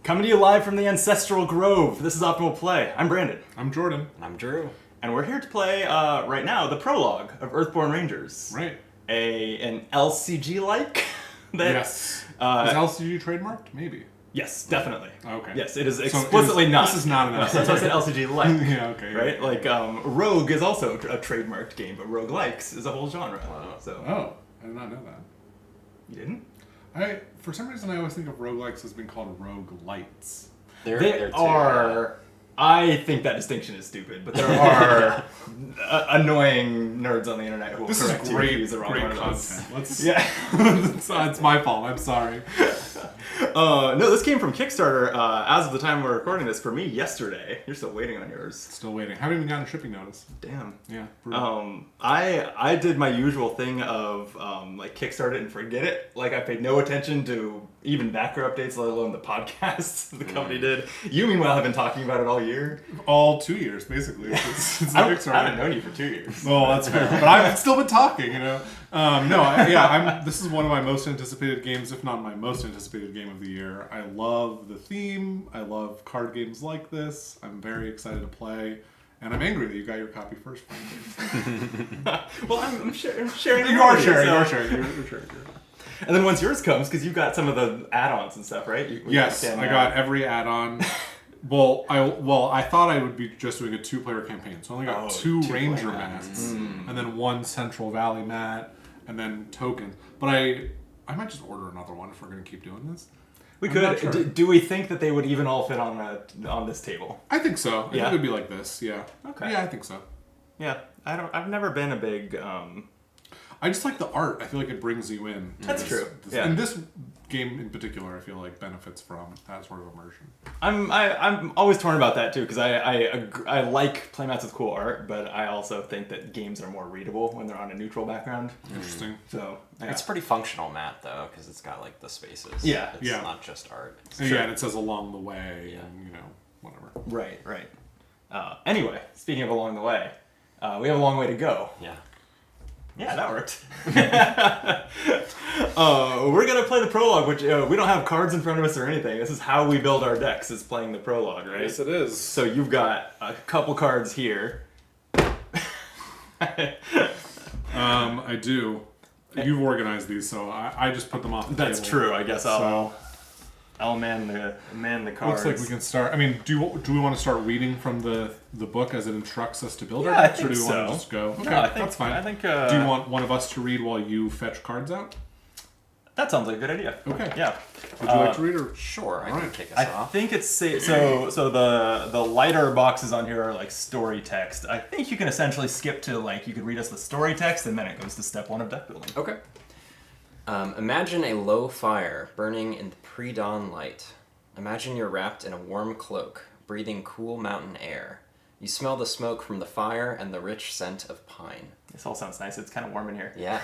Coming to you live from the Ancestral Grove. This is Optimal Play. I'm Brandon. I'm Jordan. And I'm Drew. And we're here to play, right now, the Prologue of Earthborne Rangers. Right. An LCG-like? Yes. Is LCG trademarked? Maybe. Yes, definitely. Okay. Yes, it is explicitly not. This is not an LCG. That's why I said LCG-like. Yeah, okay. Right? Like, Rogue is also a trademarked game, but Roguelikes is a whole genre. Wow. So. Oh, I did not know that. You didn't? For some reason, I always think of roguelikes as being called roguelites. There are... I think that distinction is stupid, but there are annoying nerds on the internet who will correct you if you use the wrong one of those. Yeah. It's my fault. I'm sorry. No, this came from Kickstarter as of the time we're recording this for me yesterday. You're still waiting on yours. Still waiting. Haven't even gotten a shipping notice. Damn. Yeah. I did my usual thing of like Kickstart it and forget it. Like I paid no attention to even backer updates, let alone the podcasts the company did. You meanwhile have been talking about it all year. All 2 years, basically. Since I haven't known you for 2 years. Well, that's fair. But I've still been talking, you know. This is one of my most anticipated games, if not my most anticipated game of the year. I love the theme. I love card games like this. I'm very excited to play. And I'm angry that you got your copy first, frankly. Well, I'm sharing. You are sharing. You're sharing. And then once yours comes, because you got some of the add-ons and stuff, right? Yes, I got every add-on. I thought I would be just doing a 2-player campaign, so I only got two Ranger mats, and then 1 Central Valley mat, and then token. But I might just order another one if we're going to keep doing this. We could. Sure. Do we think that they would even all fit on this table? I think so. I think it would be like this. Yeah. Okay. Yeah, I think so. Yeah, I've never been a big. I just like the art. I feel like it brings you in. That's true. Yeah. And this game in particular, I feel like benefits from that sort of immersion. I'm always torn about that too because I like playmats with cool art, but I also think that games are more readable when they're on a neutral background. Interesting. So it's pretty functional mat though because it's got like the spaces. Yeah. It's not just art. And it says along the way and whatever. Right. Anyway, speaking of along the way, we have a long way to go. Yeah. Yeah, that worked. We're going to play the Prologue, which we don't have cards in front of us or anything. This is how we build our decks, is playing the Prologue, right? Yes, it is. So you've got a couple cards here. I do. You've organized these, so I just put them off the That's table. true. I guess I'll man the cards. Looks like we can start. I mean, do we want to start reading from the book as it instructs us to build our I decks, think or do we so. want to just go? Okay, No, I think, that's fine. I think. Do you want one of us to read while you fetch cards out? That sounds like a good idea. Okay. Yeah. Would you like to read, or Sure, I can kick us I off. think it's so the lighter boxes on here are like story text. I think you can essentially skip to like you could read us the story text and then it goes to step 1 of deck building. Okay. Imagine a low fire burning in the pre-dawn light. Imagine you're wrapped in a warm cloak, breathing cool mountain air. You smell the smoke from the fire and the rich scent of pine. This all sounds nice. It's kind of warm in here. Yeah.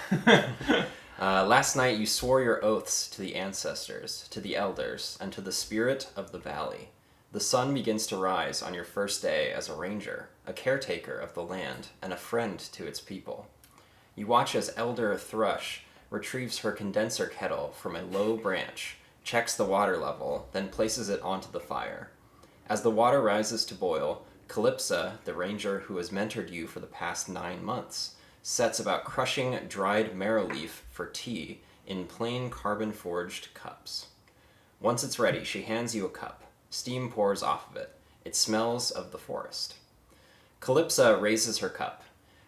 Last night you swore your oaths to the ancestors, to the elders, and to the spirit of the valley. The sun begins to rise on your first day as a ranger, a caretaker of the land, and a friend to its people. You watch as Elder Thrush retrieves her condenser kettle from a low branch, checks the water level, then places it onto the fire. As the water rises to boil, Calypsa, the ranger who has mentored you for the past 9 months, sets about crushing dried marrow leaf for tea in plain carbon-forged cups. Once it's ready, she hands you a cup. Steam pours off of it. It smells of the forest. Calypsa raises her cup.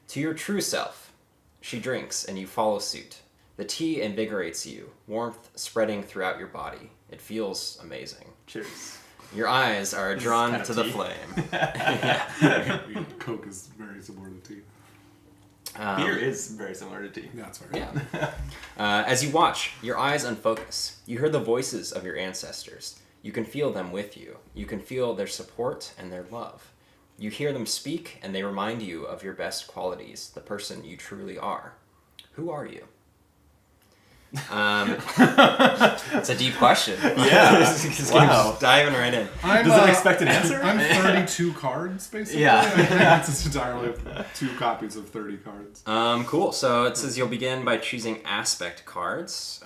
To your true self. She drinks, and you follow suit. The tea invigorates you, warmth spreading throughout your body. It feels amazing. Cheers. Your eyes are drawn to the flame. Coke is very similar to tea. Beer is very similar to tea. That's right. Yeah. As you watch, your eyes unfocus. You hear the voices of your ancestors. You can feel them with you. You can feel their support and their love. You hear them speak, and they remind you of your best qualities, the person you truly are. Who are you? That's a deep question. Yeah. Just Wow. diving right in. Does it expect an answer? I'm 32 cards, basically. Yeah. I think it's entirely 2 copies of 30 cards. Cool. So it says you'll begin by choosing aspect cards,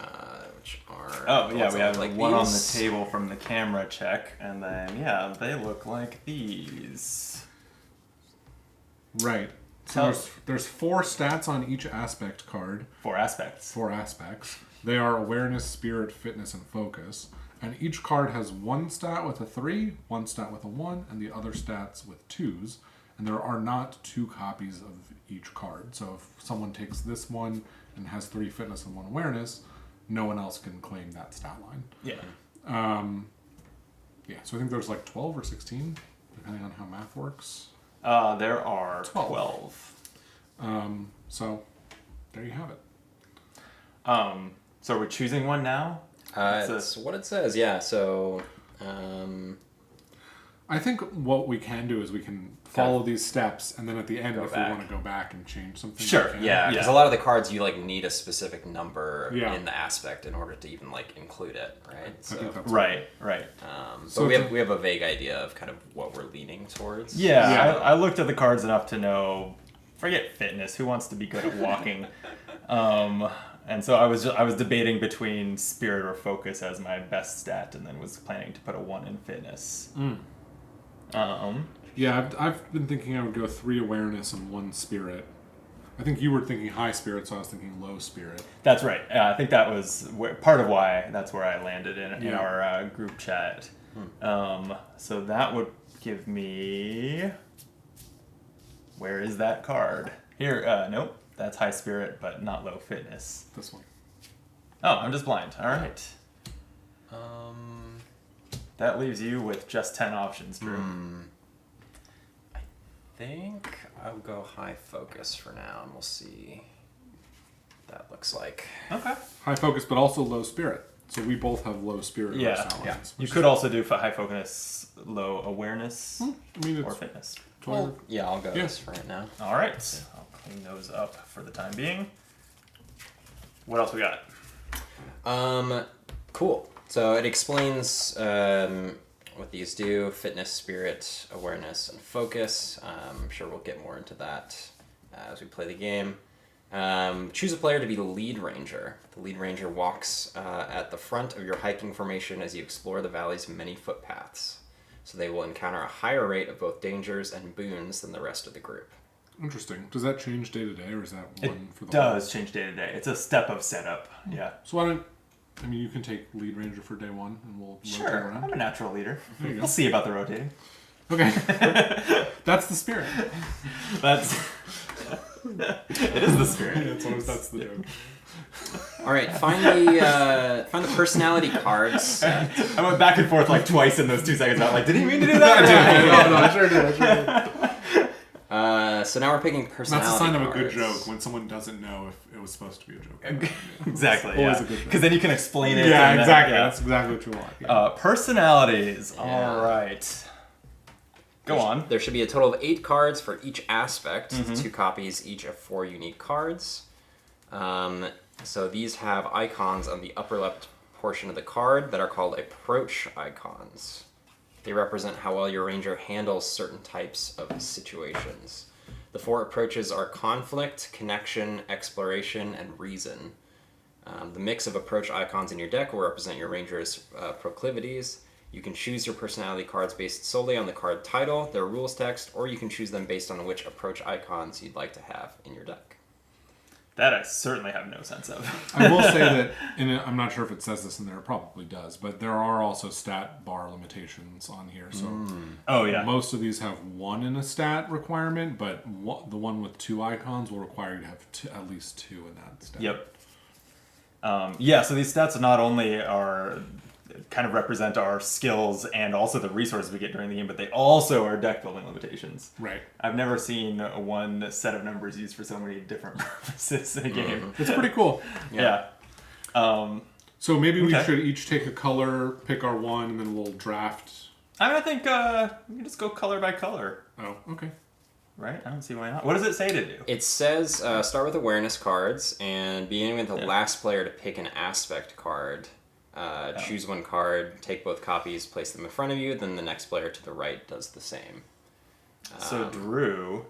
which are... Oh, yeah, we have like one on the these. table from the camera check, and then, yeah, they look like these. Right. So there's 4 stats on each aspect card. 4 aspects. 4 aspects. They are awareness, spirit, fitness, and focus. And each card has 1 stat with a 3, 1 stat with a 1, and the other stats with 2s. And there are not 2 copies of each card. So if someone takes this one and has 3 fitness and 1 awareness, no one else can claim that stat line. Yeah. Yeah, so I think there's like 12 or 16, depending on how math works. There are 12. So there you have it. So we're choosing one now? It's what it says, yeah. So, I think what we can do is we can follow these steps, and then at the end, if back. we want to go back and change something, Sure, we can. yeah, because a lot of the cards you like need a specific number Yeah. in the aspect in order to even like include it, right? I So, think that's Right. but So we it's have a vague idea of kind of what we're leaning towards. Yeah, Yeah. I looked at the cards enough to know, forget fitness, who wants to be good at walking? And so I was debating between spirit or focus as my best stat, and then was planning to put a 1 in fitness. Yeah, I've been thinking I would go 3 awareness and 1 spirit. I think you were thinking high spirit, so I was thinking low spirit. That's right. I think that was part of why that's where I landed in Yeah. our group chat. So that would give me. Where is that card? Here. Nope. That's high spirit, but not low fitness. This one. Oh, I'm just blind. All right. That leaves you with just 10 options, Drew. I think I'll go high focus for now, and we'll see what that looks like. Okay. High focus, but also low spirit. So we both have low spirit. in our Yeah. stat Yeah. lines, You which could also do for high focus, low awareness, I mean, or it's fitness. Well, yeah, I'll go Yeah. this for right now. All right. I'll clean those up for the time being. What else we got? Cool. So it explains what these do: fitness, spirit, awareness, and focus. I'm sure we'll get more into that as we play the game. Choose a player to be the lead ranger. The lead ranger walks at the front of your hiking formation as you explore the valley's many footpaths. So they will encounter a higher rate of both dangers and boons than the rest of the group. interesting. Does that change day to day, or is that one for the Does change day to day. It's a step of setup. Yeah. So why don't you can take lead ranger for day 1, and we'll rotate Sure. around. I'm a natural leader. There you go. We'll see about the rotating. Okay, that's the spirit. That's. It is the spirit. That's the joke. All right, find the personality cards. I went back and forth like twice in those 2 seconds. I'm like, did he mean to do that? No, I sure did. So now we're picking That's personality a sign of a cards. good joke when someone doesn't know if it was supposed to be a joke. Exactly. Always Yeah. a good joke. Because then you can explain it. Yeah, and then- exactly. yeah. That's exactly what you want. Yeah. Personalities. Yeah. All right. Go on. There should be a total of 8 cards for each aspect, 2 copies each of 4 unique cards. So these have icons on the upper left portion of the card that are called approach icons. They represent how well your ranger handles certain types of situations. The 4 approaches are conflict, connection, exploration, and reason. The mix of approach icons in your deck will represent your ranger's proclivities. You can choose your personality cards based solely on the card title, their rules text, or you can choose them based on which approach icons you'd like to have in your deck. That I certainly have no sense of. I will say that, I'm not sure if it says this in there, it probably does, but there are also stat bar limitations on here. So Oh, yeah. most of these have 1 in a stat requirement, but the one with 2 icons will require you to have at least 2 in that stat. Yep. Yeah, so these stats not only are kind of represent our skills and also the resources we get during the game, but they also are deck building limitations. Right. I've never seen one set of numbers used for so many different purposes in a game. It's pretty cool. Yeah. So maybe we Okay. should each take a color, pick our one, and then we'll draft. I mean, I think we can just go color by color, Oh, okay. right? I don't see why not. What does it say to do? It says start with awareness cards, and beginning with the last player to pick an aspect card, Choose one card, take both copies, place them in front of you, then the next player to the right does the same. So Drew,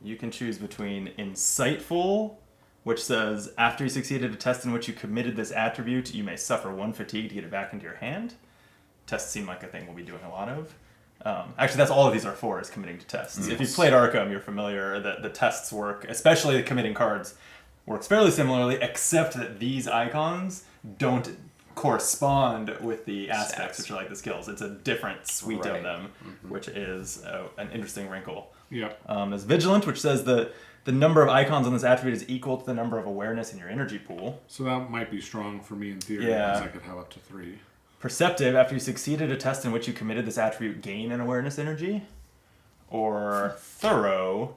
you can choose between Insightful, which says, after you succeeded a test in which you committed this attribute, you may suffer 1 fatigue to get it back into your hand. Tests seem like a thing we'll be doing a lot of. Actually, that's all of these are for, is committing to tests. Yes. If you've played Arkham, you're familiar that the tests work, especially the committing cards, works fairly similarly, except that these icons don't correspond with the aspects, which are like the skills. It's a different suite of them, which is an interesting wrinkle. Yep. There's Vigilant, which says the number of icons on this attribute is equal to the number of awareness in your energy pool. So that might be strong for me in theory, Yeah. because I could have up to 3. Perceptive, after you succeeded a test in which you committed this attribute, gain an awareness energy. Or Thorough,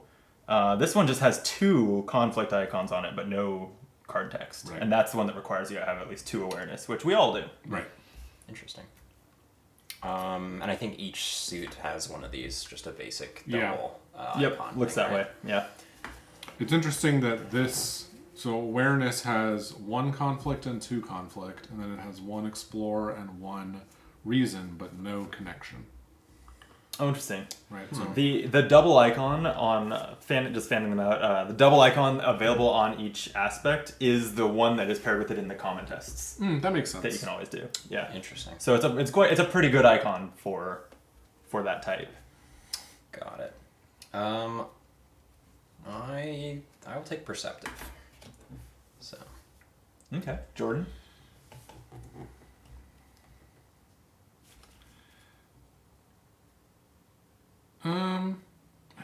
this one just has 2 conflict icons on it, but no card text. Right. And that's the one that requires you to have at least 2 awareness, which we all do. Right. Interesting. And I think each suit has one of these, just a basic double icon. Looks thing, that right? way, yeah. It's interesting that so awareness has 1 conflict and 2 conflict, and then it has 1 explore and 1 reason, but no connection. Oh, interesting. Right. So The double icon on just fanning them out. The double icon available on each aspect is the one that is paired with it in the common tests that makes sense. that you can always do. Yeah. Interesting. So it's a pretty good icon for that type. Got it. I will take perceptive. So Okay, Jordan. I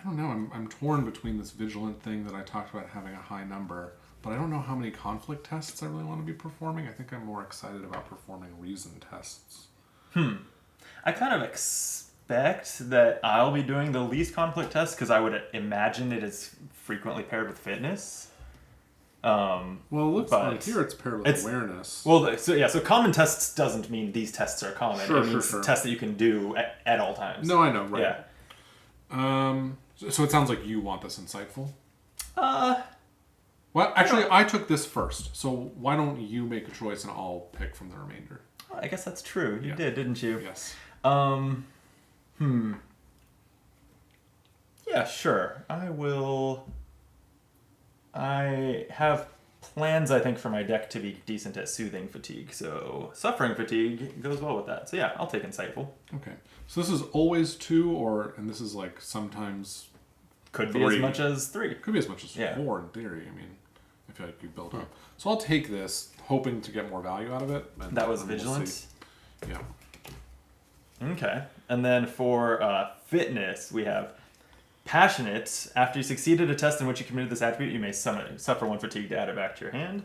don't know. I'm torn between this vigilant thing that I talked about having a high number, but I don't know how many conflict tests I really want to be performing. I think I'm more excited about performing reason tests. I kind of expect that I'll be doing the least conflict test because I would imagine it is frequently paired with fitness. Well, it looks But like here it's paired with awareness. Well, so common tests doesn't mean these tests are common. Sure, it means sure. tests that you can do at all times. No, I know, right? Yeah. So it sounds like you want this insightful. Uh, Well, actually, I took this first, so why don't you make a choice and I'll pick from the remainder? I guess that's true. You Yeah. did, didn't you? Yes. Yeah, sure. I will. I have plans, I think, for my deck to be decent at soothing fatigue, so suffering fatigue goes well with that. So yeah, I'll take insightful. Okay. So this is always 2, and this is like sometimes Could be 3. as much as 3. Could be as much as Yeah. 4 in theory. I mean, I feel like you build up. So I'll take this, hoping to get more value out of it. And That was and we'll vigilance. see. Yeah. Okay. And then for fitness, we have passionate. After you succeeded a test in which you committed this attribute, you may suffer 1 fatigue to add it back to your hand.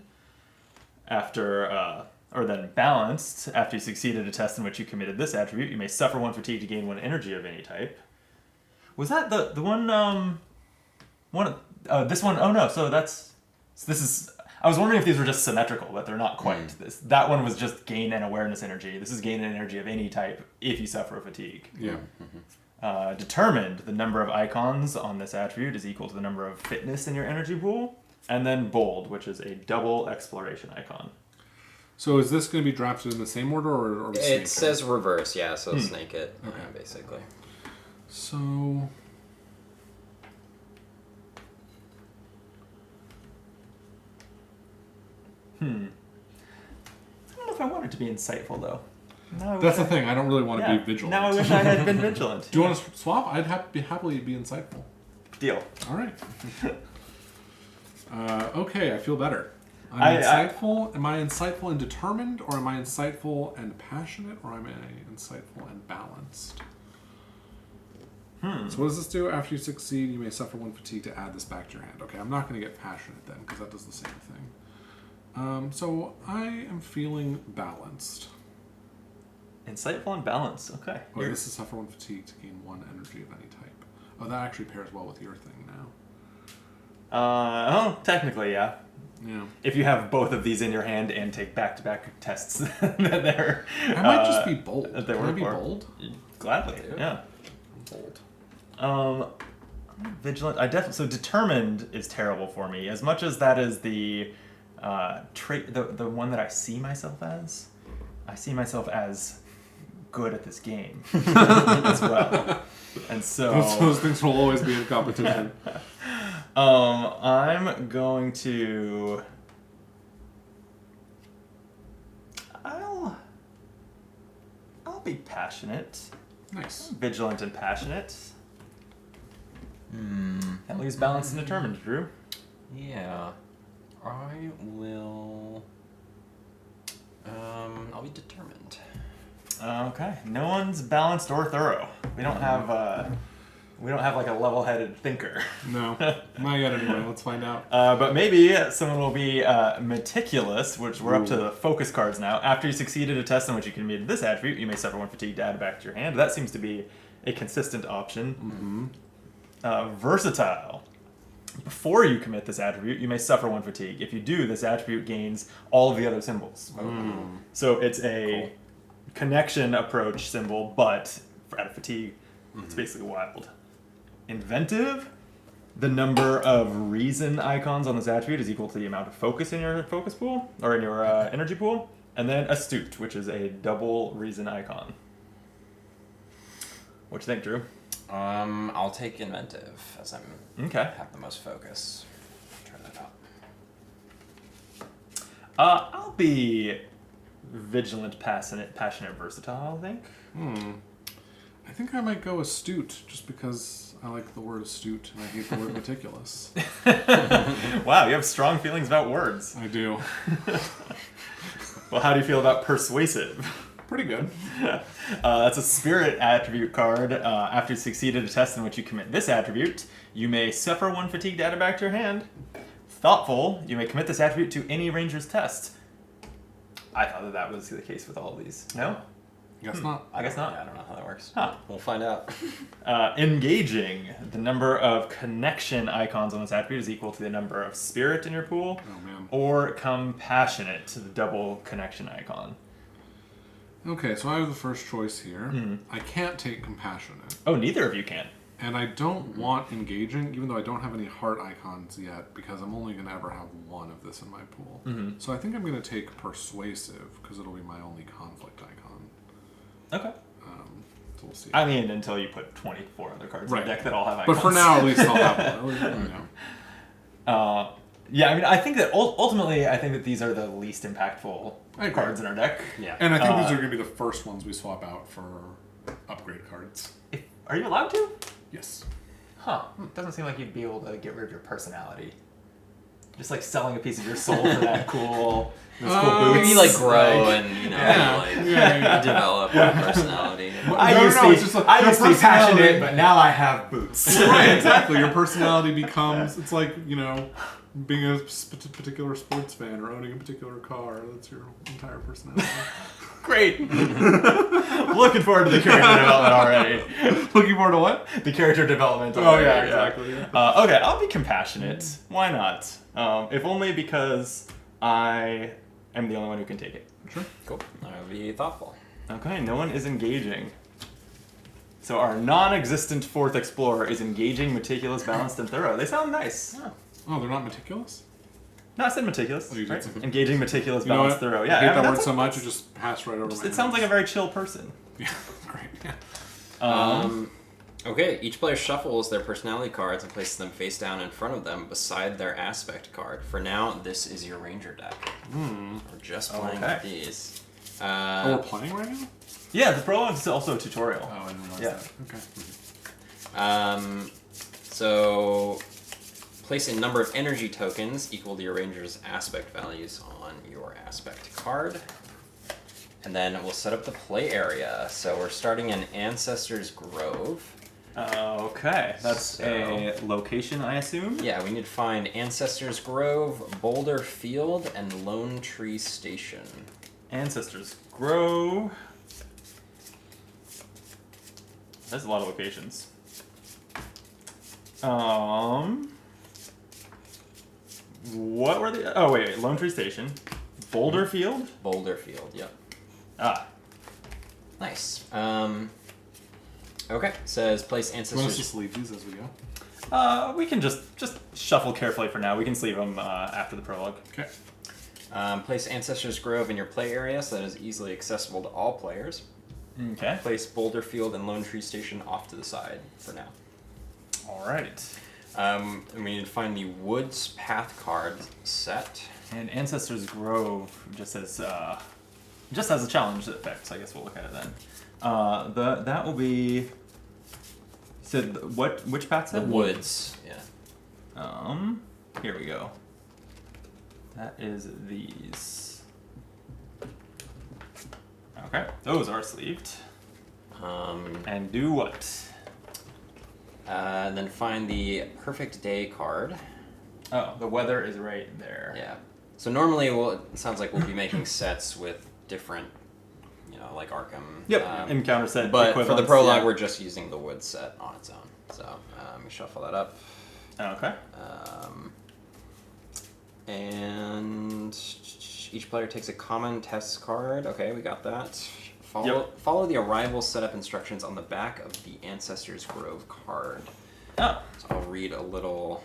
Or then balanced. After you succeeded a test in which you committed this attribute, you may suffer 1 fatigue to gain 1 energy of any type. Was that the one? This one? Oh no! So this is. I was wondering if these were just symmetrical, but they're not quite. That one was just gain and awareness energy. This is gain and energy of any type if you suffer a fatigue. Yeah. Determined, the number of icons on this attribute is equal to the number of fitness in your energy pool. And then bold, which is a double exploration icon. So is this going to be drafted in the same order or snake it says reverse, yeah, so snake it, Okay. basically. So... I don't know if I want it to be insightful, though. That's the thing. I don't really want to be vigilant. Now I wish I had been vigilant. Do you want to swap? I'd happily be insightful. Deal. All right. Okay, I feel better. Am I insightful and determined, or am I insightful and passionate, or am I insightful and balanced? So what does this do? After you succeed, you may suffer 1 fatigue to add this back to your hand. Okay, I'm not going to get passionate then, because that does the same thing. So I am feeling balanced. Insightful and balanced. Okay. Oh, this is suffer 1 fatigue to gain 1 energy of any type. Oh, that actually pairs well with your thing now. Technically, yeah. Yeah. If you have both of these in your hand and take back-to-back tests, that they're... I might just be bold. that they Can I work be for. bold? Gladly, yeah. Bold. Vigilant. So determined is terrible for me. As much as that is the trait, the one that I see myself as. I see myself as good at this game as well. And so those things will always be in competition. I'm going to. I'll be passionate. Nice. Vigilant and passionate. That leaves balanced and determined, Drew. Yeah. I will... I'll be determined. Okay. No one's balanced or thorough. We don't have like a level-headed thinker. No, not yet anyway. Let's find out. But maybe someone will be meticulous, which we're up to the focus cards now. After you succeeded a test in which you committed this attribute, you may suffer 1 fatigue to add back to your hand. That seems to be a consistent option. Versatile. Before you commit this attribute, you may suffer 1 fatigue. If you do, this attribute gains all of the other symbols. So it's a connection approach symbol, but out of fatigue, it's basically wild. Inventive. The number of reason icons on this attribute is equal to the amount of focus in your focus pool, or in your energy pool. And then astute, which is a double reason icon. What do you think, Drew? I'll take inventive, as I'm have the most focus. Try that out. I'll be vigilant, passionate, versatile, I think. I think I might go astute, just because I like the word astute and I hate the word meticulous. Wow, you have strong feelings about words. I do. Well, how do you feel about persuasive? Pretty good. That's a spirit attribute card. After you succeeded a test in which you commit this attribute, you may suffer 1 fatigue to add it back to your hand. Thoughtful, you may commit this attribute to any ranger's test. I thought that was the case with all of these. No? Guess not. I guess not. Yeah, I don't know how that works. Huh. We'll find out. Engaging. The number of connection icons on this attribute is equal to the number of spirit in your pool. Oh, man. Or compassionate, the double connection icon. Okay, so I have the first choice here. I can't take compassionate. Oh, neither of you can. And I don't want engaging, even though I don't have any heart icons yet, because I'm only going to ever have 1 of this in my pool. So I think I'm going to take persuasive, because it'll be my only conflict icon. Okay. So we'll see. I mean, until you put 24 other cards in the deck that all have icons. But for now, at least I'll have 1. At least, Yeah, I mean, I think that ultimately, I think that these are the least impactful cards in our deck. Yeah. And I think these are going to be the first ones we swap out for upgrade cards. Are you allowed to? Yes. Huh. Doesn't seem like you'd be able to get rid of your personality. Just like selling a piece of your soul for that cool boots. Maybe like grow and develop your personality. I used to be passionate, but now I have boots. Right, exactly. Your personality becomes, it's like, being a particular sports fan or owning a particular car. That's your entire personality. Great. Looking forward to the character development already. Looking forward to what? The character development. Exactly. Yeah. Okay, I'll be compassionate. Why not? If only because I am the only one who can take it. Sure. Cool. I'll be thoughtful. Okay, no one is engaging. So our non-existent fourth explorer is engaging, meticulous, balanced, and thorough. They sound nice. Oh, they're not meticulous? No, I said meticulous. Oh, you did right? say- Engaging, meticulous, You know balanced, what? thorough. I Yeah, hate that that's word so much, it just passed right over my It sounds like a very chill person. Yeah, great. Yeah. Okay, each player shuffles their personality cards and places them face down in front of them beside their aspect card. For now, this is your ranger deck. We're just playing with these. We're playing right now? Yeah, the prologue is also a tutorial. Oh, I didn't realize Yeah. that. Okay. So place a number of energy tokens equal to your ranger's aspect values on your aspect card. And then we'll set up the play area. So we're starting in Ancestors Grove. Okay, that's a location, I assume? Yeah, we need to find Ancestors Grove, Boulder Field, and Lone Tree Station. Ancestors Grove. There's a lot of locations. What were the... Oh, wait. Lone Tree Station. Boulder Field? Boulder Field, yep. Ah. Nice. Okay, says place You want us Ancestors... to sleeve these as we go? We can just shuffle carefully for now. We can sleeve them after the prologue. Okay. Place Ancestors Grove in your play area so that it is easily accessible to all players. Okay. Place Boulder Field and Lone Tree Station off to the side for now. All right. And we need to find the Woods Path card set. And Ancestors Grove just has a challenge effect, so I guess we'll look at it then. That will be. So which path? The Woods. Yeah. Here we go. That is these. Okay, those are sleeved. And do what? And then find the Perfect Day card. Oh, the weather is right there. Yeah. So normally, it sounds like we'll be making sets with different, like Arkham. Yep. Encounter set. But for the prologue, yeah. we're just using the wood set on its own. So let me shuffle that up. Okay. And each player takes a common test card. Okay, we got that. Yep. Follow the arrival setup instructions on the back of the Ancestors Grove card. Oh. So I'll read a little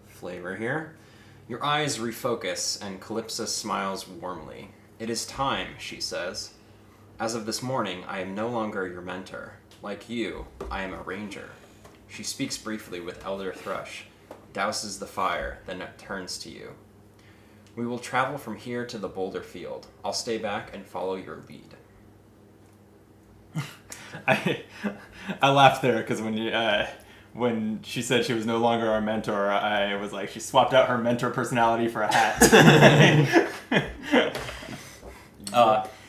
flavor here. Your eyes refocus, and Calypsa smiles warmly. It is time, she says. As of this morning, I am no longer your mentor. Like you, I am a ranger. She speaks briefly with Elder Thrush, douses the fire, then turns to you. We will travel from here to the Boulder Field. I'll stay back and follow your lead. I laughed there because when she said she was no longer our mentor, I was like, she swapped out her mentor personality for a hat.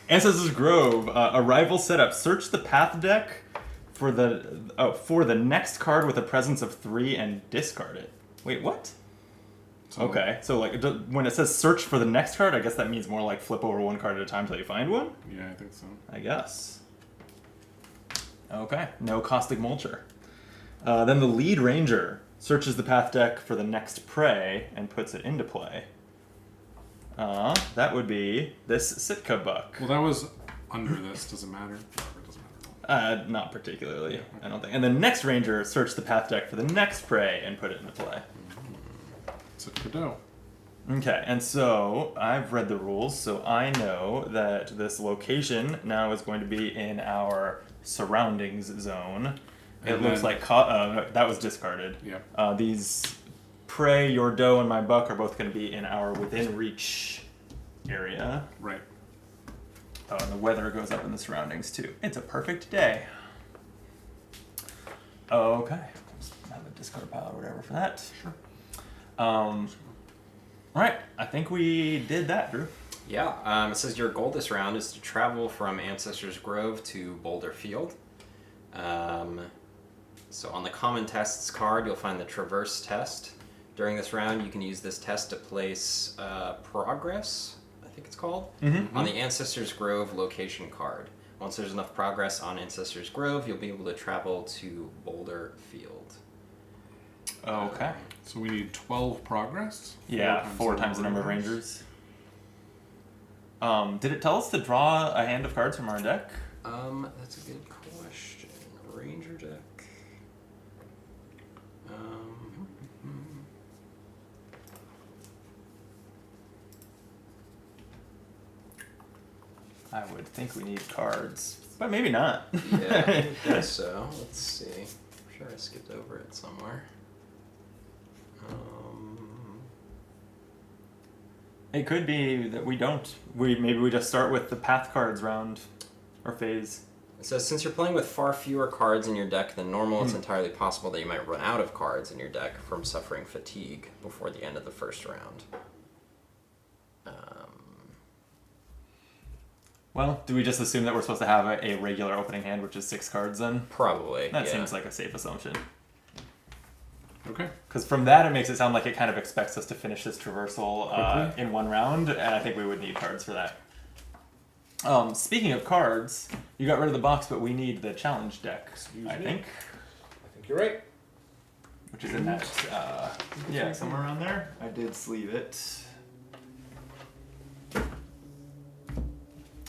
Ancestors Grove, arrival setup. Search the path deck for the next card with a presence of 3 and discard it. Wait, what? Okay, so when it says search for the next card, I guess that means more like flip over one card at a time until you find one? Yeah, I think so. I guess. Okay, no Caustic Mulcher. Then the lead ranger searches the path deck for the next prey and puts it into play. That would be this Sitka buck. Well, that was under this. Does it matter? It doesn't matter. Not particularly, I don't think. And the next ranger search the path deck for the next prey and put it into play. Sitka doe. Okay, and so I've read the rules, so I know that this location now is going to be in our surroundings zone. It looks like that was discarded. Yeah. These prey, your doe, and my buck are both going to be in our within reach area. Right. Oh, and the weather goes up in the surroundings too. It's a perfect day. Okay. Just have a discard pile or whatever for that. Sure. Right. I think we did that, Drew. Yeah. It says your goal this round is to travel from Ancestors Grove to Boulder Field. So on the common tests card, you'll find the traverse test. During this round, you can use this test to place progress, I think it's called, on the Ancestors Grove location card. Once there's enough progress on Ancestors Grove, you'll be able to travel to Boulder Field. Okay. So we need 12 progress? Yeah, 4 times the number of rangers. Did it tell us to draw a hand of cards from our deck? That's a good question. Ranger deck. I would think we need cards, but maybe not. Yeah, I guess so. Let's see. I'm sure I skipped over it somewhere. It could be that we don't. Maybe we just start with the path cards round or phase. It says, since you're playing with far fewer cards in your deck than normal, it's entirely possible that you might run out of cards in your deck from suffering fatigue before the end of the first round. Well, do we just assume that we're supposed to have a regular opening hand, which is 6 cards then? Probably. That yeah. seems like a safe assumption. Okay. Because from that, it makes it sound like it kind of expects us to finish this traversal in one round, and I think we would need cards for that. Speaking of cards, you got rid of the box, but we need the challenge deck, I think. I think you're right. Which is in that, somewhere around there. I did sleeve it.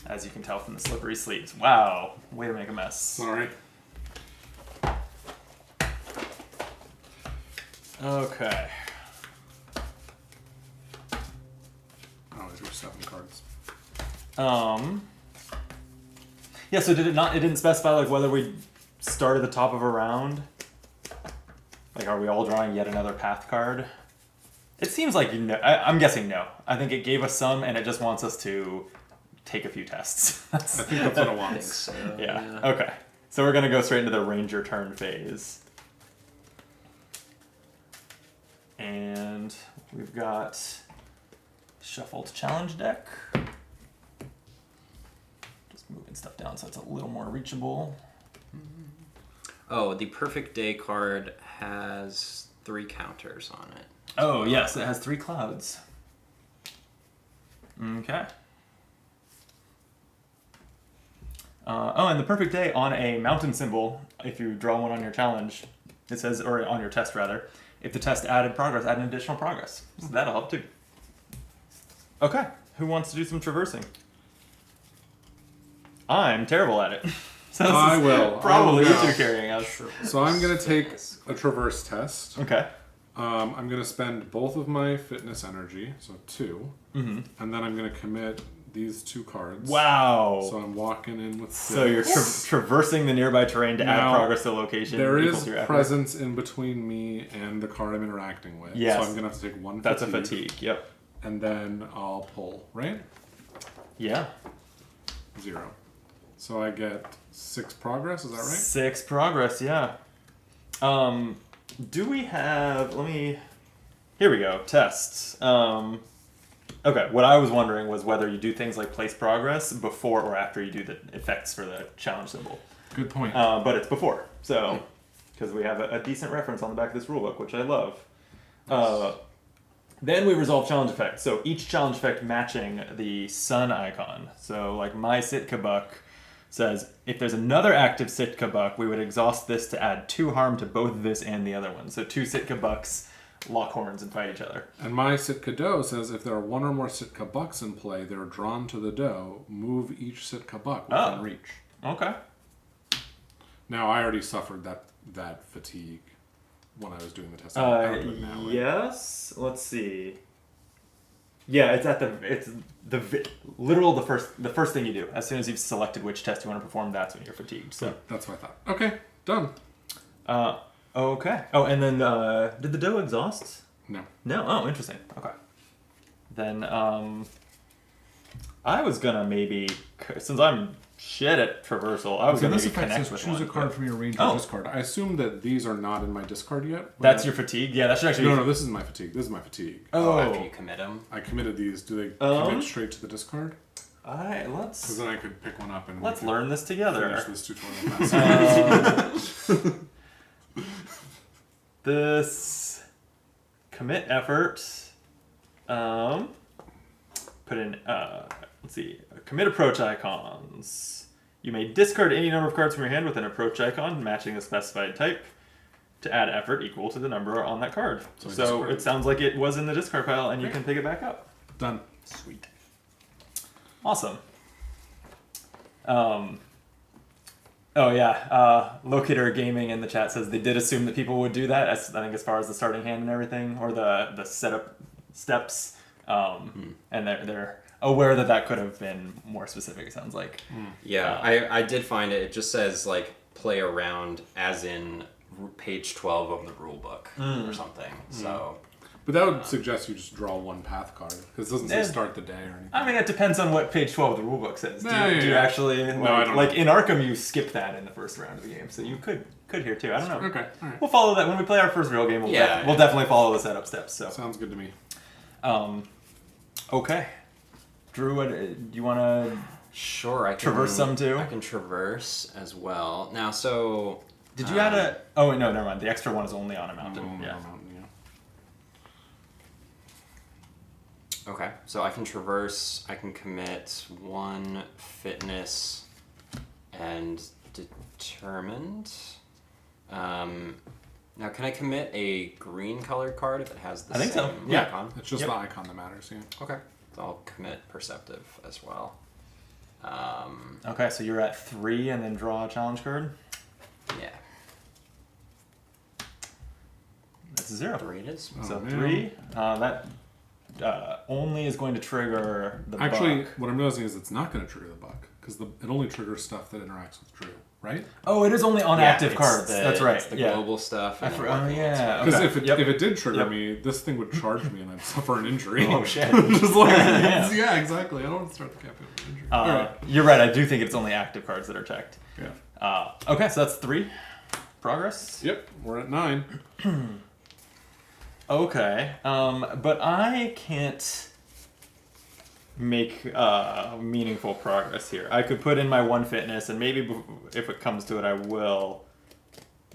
As you can tell from the slippery sleeves. Wow, way to make a mess. Sorry. Okay. Oh, is your stuff Yeah, so did it not? It didn't specify like whether we start at the top of a round. Like, are we all drawing yet another path card? It seems like I'm guessing no. I think it gave us some, and it just wants us to take a few tests. I think that's what it I think wants. so. Yeah. Okay. So we're gonna go straight into the Ranger turn phase, and we've got shuffled challenge deck. Just moving stuff down so it's a little more reachable. Oh, the Perfect Day card has 3 counters on it. Oh yes, it has 3 clouds. Okay. And the Perfect Day on a mountain symbol, if you draw one on your challenge, it says, or on your test rather, if the test added progress, add an additional progress. So that'll help too. Okay, who wants to do some traversing? I'm terrible at it. So this I is will. Probably I will you go. two carrying us. So I'm going to take a traverse test. Okay. I'm going to spend both of my fitness energy, so 2, and then I'm going to commit these 2 cards. Wow. So I'm walking in with 6. So you're traversing the nearby terrain to Now, add progress to a location. There equal is to your effort. presence in between me and the card I'm interacting with. Yes. So I'm going to have to take 1 That's a fatigue. Yep. And then I'll pull, right? Yeah. 0. So I get 6 progress, is that right? 6 progress, yeah. Do we have... Here we go. Tests. Okay, what I was wondering was whether you do things like place progress before or after you do the effects for the challenge symbol. Good point. But it's before, so... Because we have a decent reference on the back of this rulebook, which I love. Then we resolve challenge effects. So each challenge effect matching the sun icon. So like my Sitka Buck says, if there's another active Sitka Buck, we would exhaust this to add 2 harm to both this and the other one. So 2 Sitka Bucks lock horns and fight each other. And my Sitka Doe says if there are 1 or more Sitka Bucks in play, they're drawn to the doe, move each Sitka Buck within reach. Okay. Now, I already suffered that fatigue when I was doing the test. I don't do it now, right? Yes. Let's see. Yeah, it's the first thing you do. As soon as you've selected which test you want to perform, that's when you're fatigued. So That's what I thought. Okay, done. okay. Oh, and then did the doe exhaust? No. No. Oh, interesting. Okay. Then I was gonna maybe, since I'm shit at traversal, I was gonna this maybe effect connect says with choose a one, card but- from your ranger Oh. discard. I assume that these are not in my discard yet. but That's your fatigue. Yeah, that should actually. No, this is my fatigue. This is my fatigue. Oh, after you commit them. I committed these. Do they commit straight to the discard? Because Let's then I could pick one up and let's we could learn this together. finish this tutorial fast. This commit effort. Put in. Let's see. Commit approach icons. You may discard any number of cards from your hand with an approach icon matching the specified type to add effort equal to the number on that card. So I So discard it it. sounds like it was in the discard pile, and you Okay. can pick it back up. Done. Sweet. Awesome. Oh yeah, Locator Gaming in the chat says they did assume that people would do that. I think as far as the starting hand and everything, or the setup steps, and they're aware that could have been more specific. It sounds like. Yeah, I did find it. It just says like play around as in page 12 of the rule book or something. So But that would suggest you just draw one path card because it doesn't say Yeah. start the day or anything. I mean, it depends on what page 12 of the rulebook says. Do Yeah, you, do you yeah. actually I don't like know. in Arkham? You skip that in the first round of the game, so you could here too. I don't know. Okay, all right. We'll follow that when we play our first real game. We'll, Yeah. we'll definitely follow the setup steps. So, Sounds good to me. Okay, Drew, what, do you want to? sure, I can Traverse some too? I can traverse as well. Now, so Did you add a? Oh wait, no, never mind. The extra one is only on a mountain. Oh, Yeah. mountain, yeah. okay, so I can traverse. I can commit 1 fitness and determined. Now, can I commit a green colored card if it has the I think so, same yeah. icon? It's just Yep. the icon that matters, yeah. Okay, so I'll commit perceptive as well. Okay, so you're at 3, and then draw a challenge card. Yeah, That's a 0. 3 it is. So Oh, man. 3. That only is going to trigger the Actually, buck. what I'm noticing is it's not going to trigger the buck because it only triggers stuff that interacts with Drew, right? Oh, it is only on active cards. That's right. It's the global stuff. And yeah. Because Okay. if it did trigger me, this thing would charge me and I'd suffer an injury. Oh shit. Just like, Yeah. yeah, exactly. I don't want to start the campaign with an injury. All right. You're right. I do think it's only active cards that are checked. Yeah. Okay, so that's 3 progress. Yep, we're at 9. Okay, but I can't make meaningful progress here. I could put in my 1 fitness, and maybe if it comes to it, I will.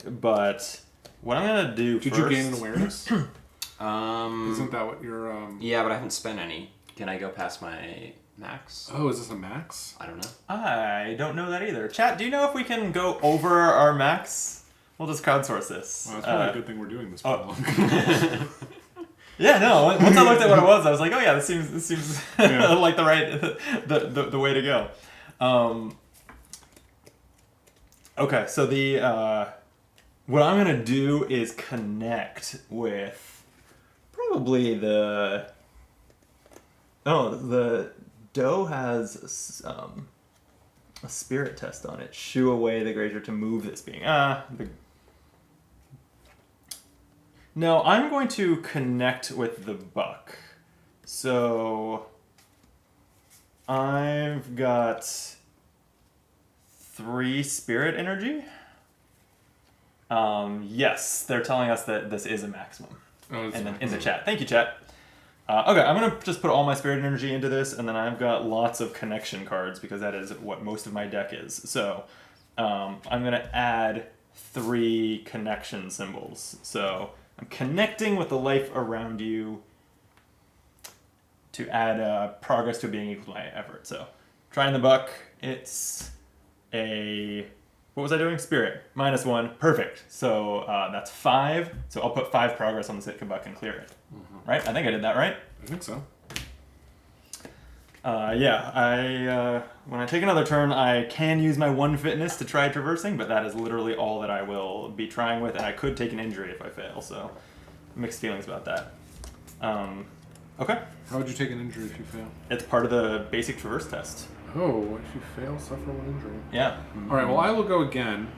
But what I'm gonna do Did first... you gain an awareness? Isn't that what your Yeah, but I haven't spent any. Can I go past my max? Oh, is this a max? I don't know. I don't know that either. Chat, do you know if we can go over our max? We'll just crowdsource this. Well, that's probably a good thing we're doing this prologue. Yeah, no. Once I looked at what it was, I was like, oh yeah, this seems like the right the way to go. Okay, so the what I'm gonna do is connect with probably the doe has a spirit test on it. Shoo away the grazer to move this being. No, I'm going to connect with the buck. So I've got 3 spirit energy. Yes, they're telling us that this is a maximum. In the chat. Thank you, chat. Okay, I'm going to just put all my spirit energy into this, and then I've got lots of connection cards because that is what most of my deck is. So I'm going to add 3 connection symbols. So I'm connecting with the life around you to add progress to being equal to my effort. So trying the buck, it's a... What was I doing? Spirit. -1. Perfect. So that's 5. So I'll put 5 progress on the Sitka buck and clear it. Mm-hmm. Right? I think I did that right? I think so. When I take another turn, I can use my 1 fitness to try traversing, but that is literally all that I will be trying with, and I could take an injury if I fail, so mixed feelings about that. Okay. How would you take an injury if you fail? It's part of the basic traverse test. Oh, if you fail, suffer 1 injury. Yeah. All right, well, I will go again.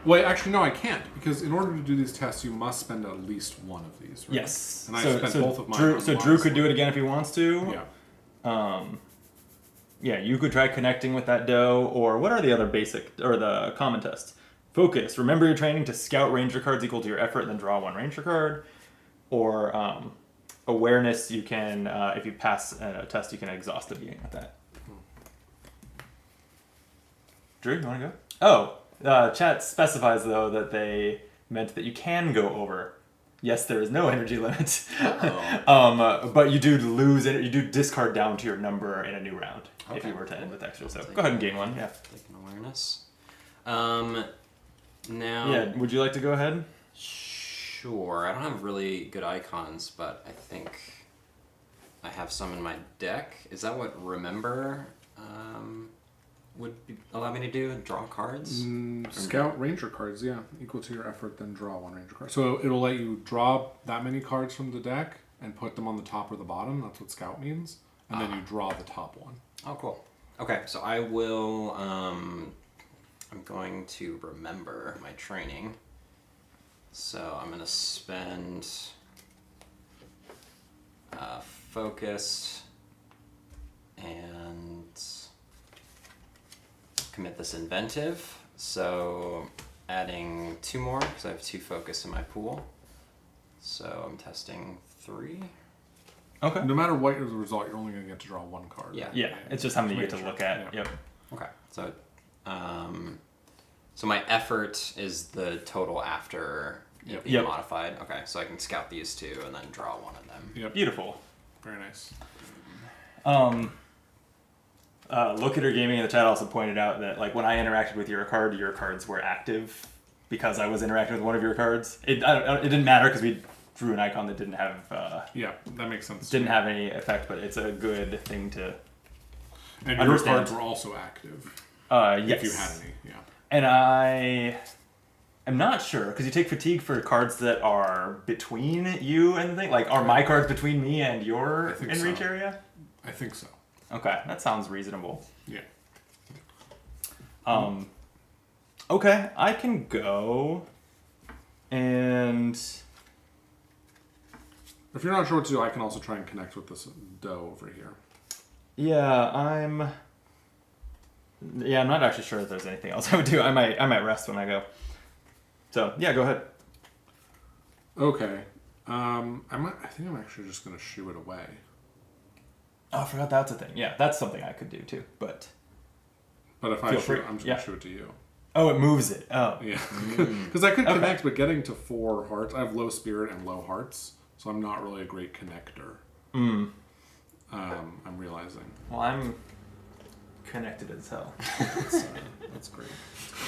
Wait, actually, no, I can't, because in order to do these tests, you must spend at least 1 of these, right? Yes. And I spent both of mine. Drew could do it again if he wants to. Yeah. Yeah, you could try connecting with that doe, or what are the other basic, or the common tests? Focus. Remember your training to scout ranger cards equal to your effort, and then draw 1 ranger card. Or awareness, you can, if you pass a test, you can exhaust the being with that. Drew, you want to go? Oh, chat specifies, though, that they meant that you can go over. Yes, there is no energy limit. But you do lose it. You do discard down to your number in a new round if you were to end with extra. So go ahead and gain 1. Yeah. Take an awareness. Now. Yeah. Would you like to go ahead? Sure. I don't have really good icons, but I think I have some in my deck. Is that what remember allow me to do? Draw cards? Scout ranger cards, yeah. Equal to your effort, then draw 1 ranger card. So it'll let you draw that many cards from the deck and put them on the top or the bottom. That's what scout means. And then you draw the top one. Oh, cool. Okay, so I will... I'm going to remember my training. So I'm going to spend... focus and... commit this inventive, so adding 2 more because I have 2 focus in my pool. So I'm testing 3. Okay. No matter what the result, you're only going to get to draw 1 card. Yeah. Yeah, it's just how many you get to look at. Yeah. Yep. Okay. So, so my effort is the total after it being modified. Okay, so I can scout these 2 and then draw 1 of them. Yep. Beautiful. Very nice. Locator Gaming in the chat also pointed out that like when I interacted with your cards were active because I was interacting with one of your cards. It didn't matter because we drew an icon that didn't have yeah, that makes sense. Didn't have any effect, but it's a good thing to and understand. Your cards were also active. Yes. If you had any, yeah. And I I'm not sure, because you take fatigue for cards that are between you and the thing. Like, are my cards between me and your in-reach area? I think so. Okay, that sounds reasonable. Yeah. Okay, I can go, and If you're not sure what to do, I can also try and connect with this doe over here. yeah, I'm not actually sure if there's anything else I would do. I might rest when I go. So yeah, go ahead. Okay. I think I'm actually just gonna shoo it away. Oh, I forgot that's a thing. Yeah, that's something I could do too. But if I Feel shoot, free. I'm just gonna shoot it to you. oh, it moves it. Oh, Yeah. Because I could Okay. connect, but getting to 4 hearts, I have low spirit and low hearts, so I'm not really a great connector. I'm realizing. well, I'm connected as hell. That's great.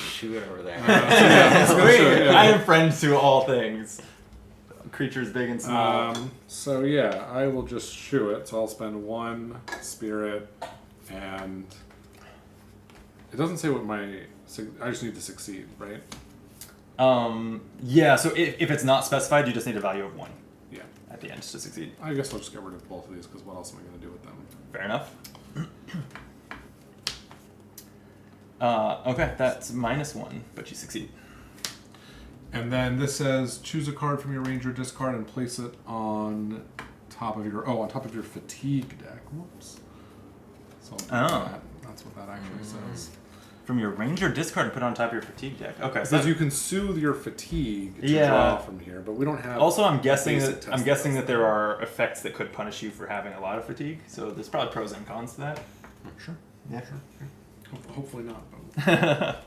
Shoot it over there. I am friends to all things. Creatures big and small. So yeah, I will just shoo it. So I'll spend 1 spirit, and it doesn't say what my. I just need to succeed, right? Yeah, so if it's not specified, you just need a value of 1 Yeah. at the end to succeed. I guess I'll just get rid of both of these because what else am I going to do with them? Fair enough. Okay, that's -1, but you succeed. And then this says choose a card from your ranger discard and place it on top of your fatigue deck. Whoops. So I'll do that. That's what that actually says. From your ranger discard and put it on top of your fatigue deck. Okay. It says you can soothe your fatigue to Yeah. draw from here, but we don't have. Also, I'm guessing basic that test that there are effects that could punish you for having a lot of fatigue. So there's probably pros and cons to that. Sure. Yeah. Hopefully not. But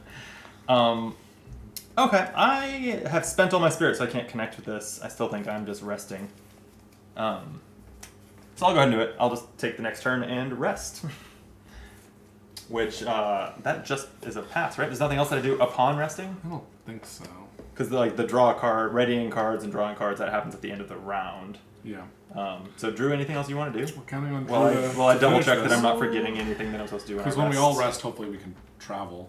Okay, I have spent all my spirit, so I can't connect with this. I still think I'm just resting. So I'll go ahead and do it. I'll just take the next turn and rest. Which, that just is a pass, right? There's nothing else that I do upon resting? I don't think so. Because, the draw a card, readying cards and drawing cards, that happens at the end of the round. Yeah. So, Drew, anything else you want to do? We're counting on. Well, I to double finish check that this. I'm not forgetting anything that I'm supposed to do when I Because rest. when we all rest, hopefully we can travel.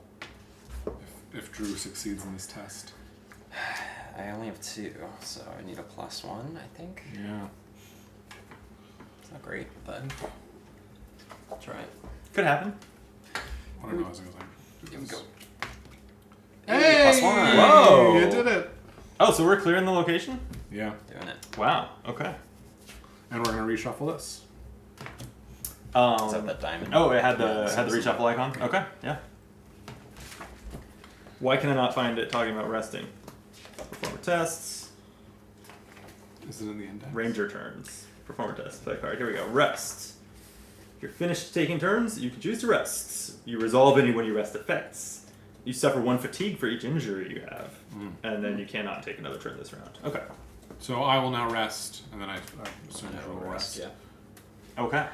If Drew succeeds in this test. I only have 2, so I need a +1, I think. Yeah. It's not great, but I'll try it. Could happen. I don't know as I was like. Here we go. Hey! +1. Whoa! You did it! Oh, so we're clearing the location? Yeah. Doing it. Wow, okay. And we're going to reshuffle this. Is that that diamond? Oh, it had the Yeah, reshuffle icon? Okay, yeah. Why can I not find it talking about resting? Performer tests, Is it in the index? ranger turns, performer tests, play a card. Here we go. Rest. If you're finished taking turns, you can choose to rest. You resolve any when you rest effects. You suffer 1 fatigue for each injury you have. And then you cannot take another turn this round. Okay. So I will now rest, and then I assume Drew will rest. Yeah. Okay.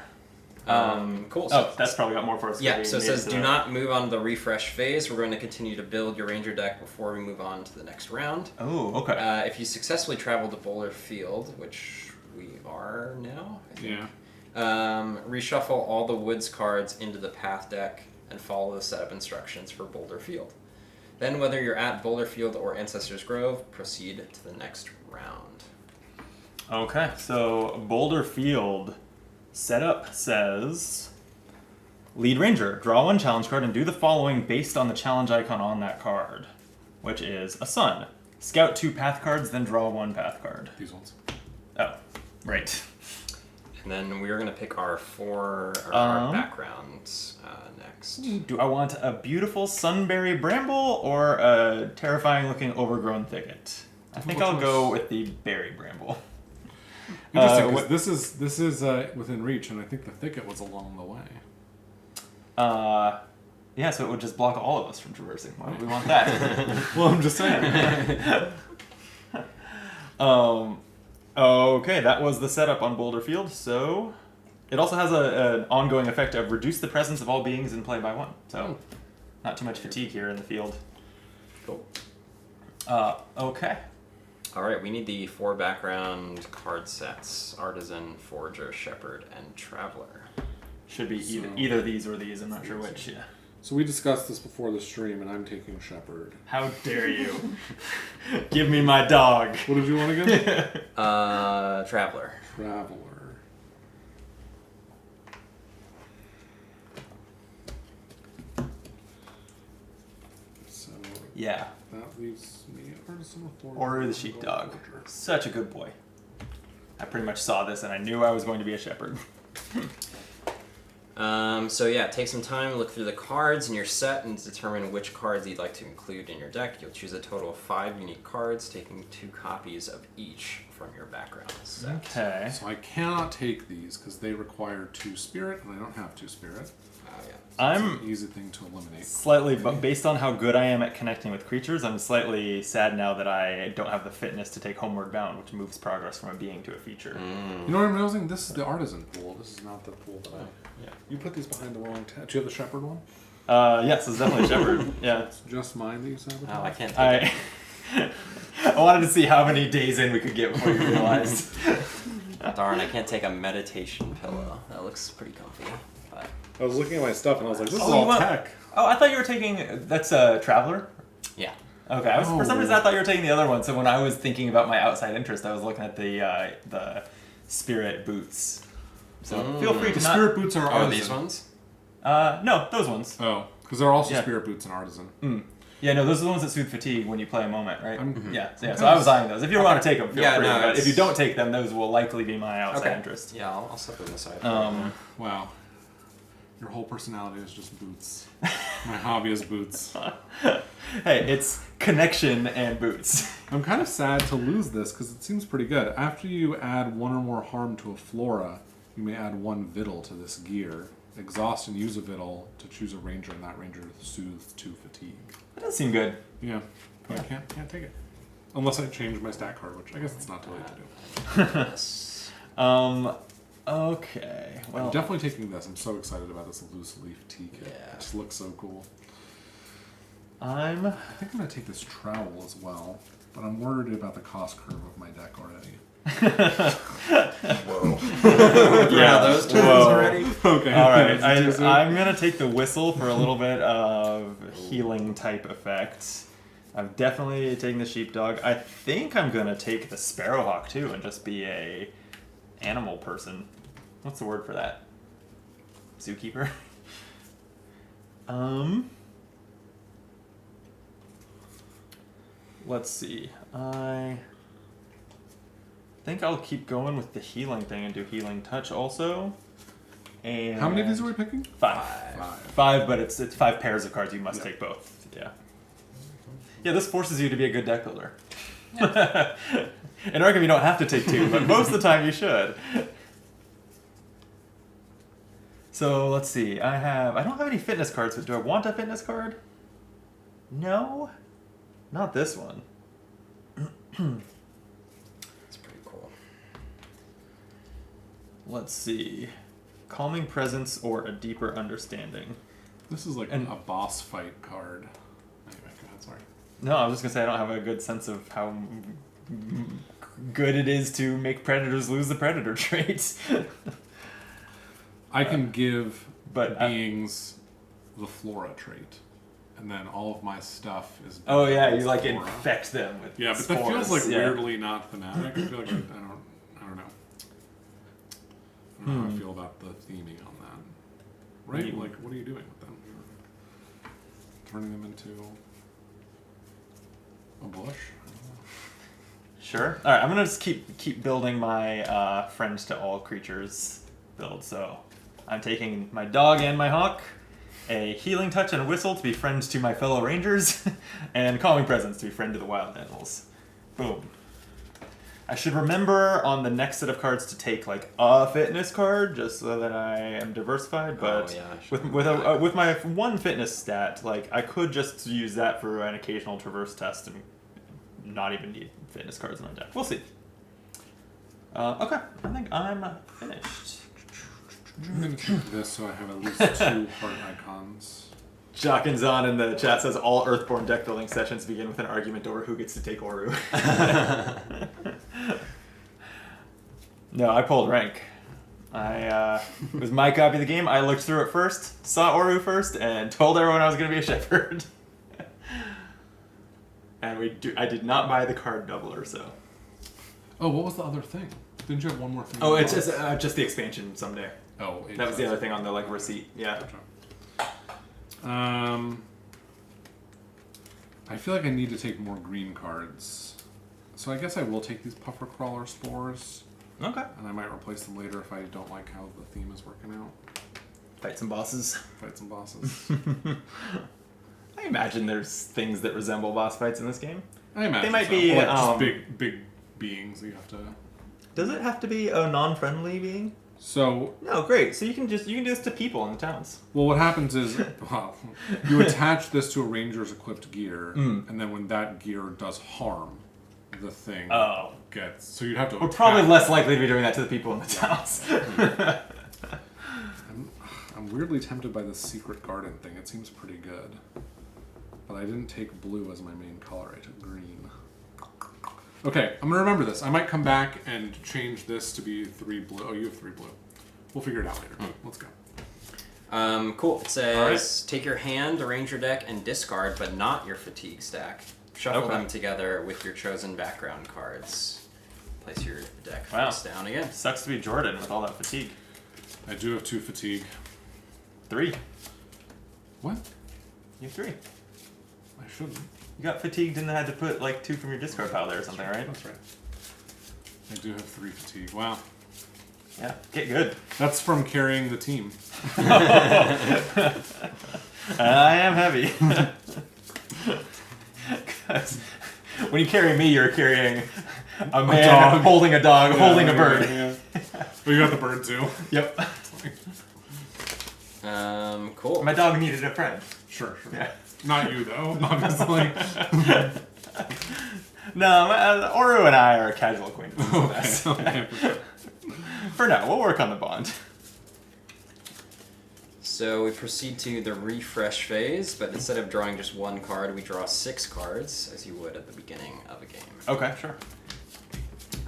Cool. Oh, that's probably got more for us. Yeah, so it says to do the- not move on to the refresh phase. We're going to continue to build your ranger deck before we move on to the next round. Oh, okay. If you successfully travel to Boulder Field, which we are now, I think, reshuffle all the woods cards into the path deck and follow the setup instructions for Boulder Field. Then, whether you're at Boulder Field or Ancestors Grove, proceed to the next round. Okay, so Boulder Field setup says lead ranger, draw 1 challenge card and do the following based on the challenge icon on that card, which is a sun. Scout 2 path cards, then draw 1 path card. These ones. Oh, right. And then we're going to pick our our backgrounds next. Do I want a beautiful sunberry bramble or a terrifying looking overgrown thicket? I think I'll go with the berry bramble. Interesting, 'cause this is within reach, and I think the thicket was along the way. Yeah, so it would just block all of us from traversing. Why would we want that? Well, I'm just saying. Okay, that was the setup on Boulder Field. So it also has an ongoing effect of reduce the presence of all beings in play by 1. So not too much fatigue here in the field. Cool. Okay. All right, we need the 4 background card sets: Artisan, Forger, Shepherd, and Traveler. Should be either these or these. I'm not sure which. Yeah. So we discussed this before the stream, and I'm taking Shepherd. How dare you? Give me my dog. What did you want again? Traveler. Traveler. So Yeah. that leaves me Artisan of Forge. Oru the sheepdog. Such a good boy. I pretty much saw this and I knew I was going to be a shepherd. So yeah, take some time, look through the cards in your set, and determine which cards you'd like to include in your deck. You'll choose a total of 5 unique cards, taking 2 copies of each from your background set. Okay. So I cannot take these because they require 2 spirit, and I don't have 2 spirit. Yeah. I'm It's an easy thing to eliminate. slightly, but based on how good I am at connecting with creatures, I'm slightly sad now that I don't have the fitness to take Homeward Bound, which moves progress from a being to a feature. You know what I'm noticing? This is the artisan pool. This is not the pool that I... Yeah. You put these behind the wrong tab. Do you have the shepherd one? Yes, it's definitely a shepherd. Yeah. It's just mine that you sabotage? Oh, I can't take it. I wanted to see how many days in we could get before you realized. Darn, I can't take a meditation pillow. That looks pretty comfy. But I was looking at my stuff and I was like, this is Oh, all you want- tech. Oh, I thought you were taking... That's a Traveler? yeah. Okay, for some Oh. reason I thought you were taking the other one, so when I was thinking about my outside interest, I was looking at the spirit boots. So feel free to The not... spirit boots are Oh, artisan. these ones? No, those ones. Oh, because they're also Yeah. spirit boots and artisan. Yeah, no, those are the ones that soothe fatigue when you play a moment, right? I'm- Yeah, so I was eyeing those. If you want to take them, feel Yeah, free. no, But it's- if you don't take them, those will likely be my outside interest. Yeah, I'll set them aside. Wow. Your whole personality is just boots. My hobby is boots. Hey, it's connection and boots. I'm kind of sad to lose this because it seems pretty good. After you add 1 or more harm to a flora, you may add 1 vital to this gear. Exhaust and use a vital to choose a ranger, and that ranger soothes 2 fatigue. That does seem good. Yeah, but I can't take it. Unless I change my stat card, which I guess it's not too late to do. Yes. Okay. Well, I'm definitely taking this. I'm so excited about this loose leaf tea kit. Yeah. It just looks so cool. I'm... I think I'm going to take this trowel as well, but I'm worried about the cost curve of my deck already. Whoa. Yeah, those turns whoa. already? Okay. All right, Is it too soon? I'm gonna take the whistle for a little bit of healing type effect. I'm definitely taking the sheepdog. I think I'm gonna take the sparrowhawk too and just be a animal person. What's the word for that? Zookeeper. Let's see. I think I'll keep going with the healing thing and do healing touch also. And How many of these are we picking? 5. 5, but it's 5 pairs of cards. You must take both. Yeah. Yeah, this forces you to be a good deck builder. In Arkham, you don't have to take 2, but most of the time you should. So let's see. I don't have any fitness cards, but do I want a fitness card? No, not this one. It's pretty cool. Let's see. Calming Presence or a Deeper Understanding. This is like a boss fight card. Anyway, go ahead, sorry. No, I was just going to say I don't have a good sense of how good it is to make predators lose the predator trait. I can give but beings the flora trait, and then all of my stuff is. Oh yeah, you like flora. infect them with Yeah, but spores. that feels like Yeah. weirdly not thematic. I feel like I don't know. I don't know how I feel about the theming on that. Right? You- Like, what are you doing with them? You're turning them into a bush? I don't know. Sure. All right, I'm gonna just keep building my friends to all creatures build. So I'm taking my dog and my hawk, a healing touch and a whistle to be friends to my fellow rangers, and calming presence to be friend to the wild animals. Boom. I should remember on the next set of cards to take like a fitness card just so that I am diversified. But yeah, I should with my 1 fitness stat, like I could just use that for an occasional traverse test and not even need fitness cards in my deck. We'll see. Okay, I think I'm finished. I'm going to keep this so I have at least 2 heart icons. Jockinzon in the chat says all Earthborne deck building sessions begin with an argument over who gets to take Oru. No, I pulled rank. It was my copy of the game. I looked through it first, saw Oru first, and told everyone I was going to be a shepherd. And I did not buy the card doubler, so. Oh, what was the other thing? Didn't you have one more thing? Oh, it's just the expansion someday. Oh, that was the other thing on the receipt. Yeah. I feel like I need to take more green cards, so I guess I will take these puffer crawler spores. Okay. And I might replace them later if I don't like how the theme is working out. Fight some bosses. Fight some bosses. I imagine there's things that resemble boss fights in this game. I imagine they might so. be just big beings that you have to. Does it have to be a non-friendly being? So no, great. So you can do this to people in the towns. Well, what happens is, you attach this to a ranger's equipped gear, and then when that gear does harm, the thing gets. So you'd have to. We're probably less likely to be doing that to the people in the towns. I'm weirdly tempted by this secret garden thing. It seems pretty good, but I didn't take blue as my main color. I took green. Okay, I'm gonna remember this. I might come back and change this to be 3 blue. Oh, you have 3 blue. We'll figure it out later. Let's go. Cool. It says, take your hand, arrange your deck, and discard, but not your fatigue stack. Shuffle them together with your chosen background cards. Place your deck face down again. Sucks to be Jordan with all that fatigue. I do have 2 fatigue. 3. What? You have 3. I shouldn't. You got fatigued and had to put 2 from your discard pile there or something, right? That's right. I do have 3 fatigue. Wow. Yeah, get good. That's from carrying the team. I am heavy. When you carry me, you're carrying a man holding a dog, holding a bird. Yeah. Oh, you got the bird too? Yep. Cool. My dog needed a friend. Sure. Yeah. Not you, though, obviously. No, Oru and I are casual acquaintances. Okay. For now, we'll work on the bond. So we proceed to the refresh phase, but instead of drawing just 1 card, we draw 6 cards, as you would at the beginning of a game. Okay, sure.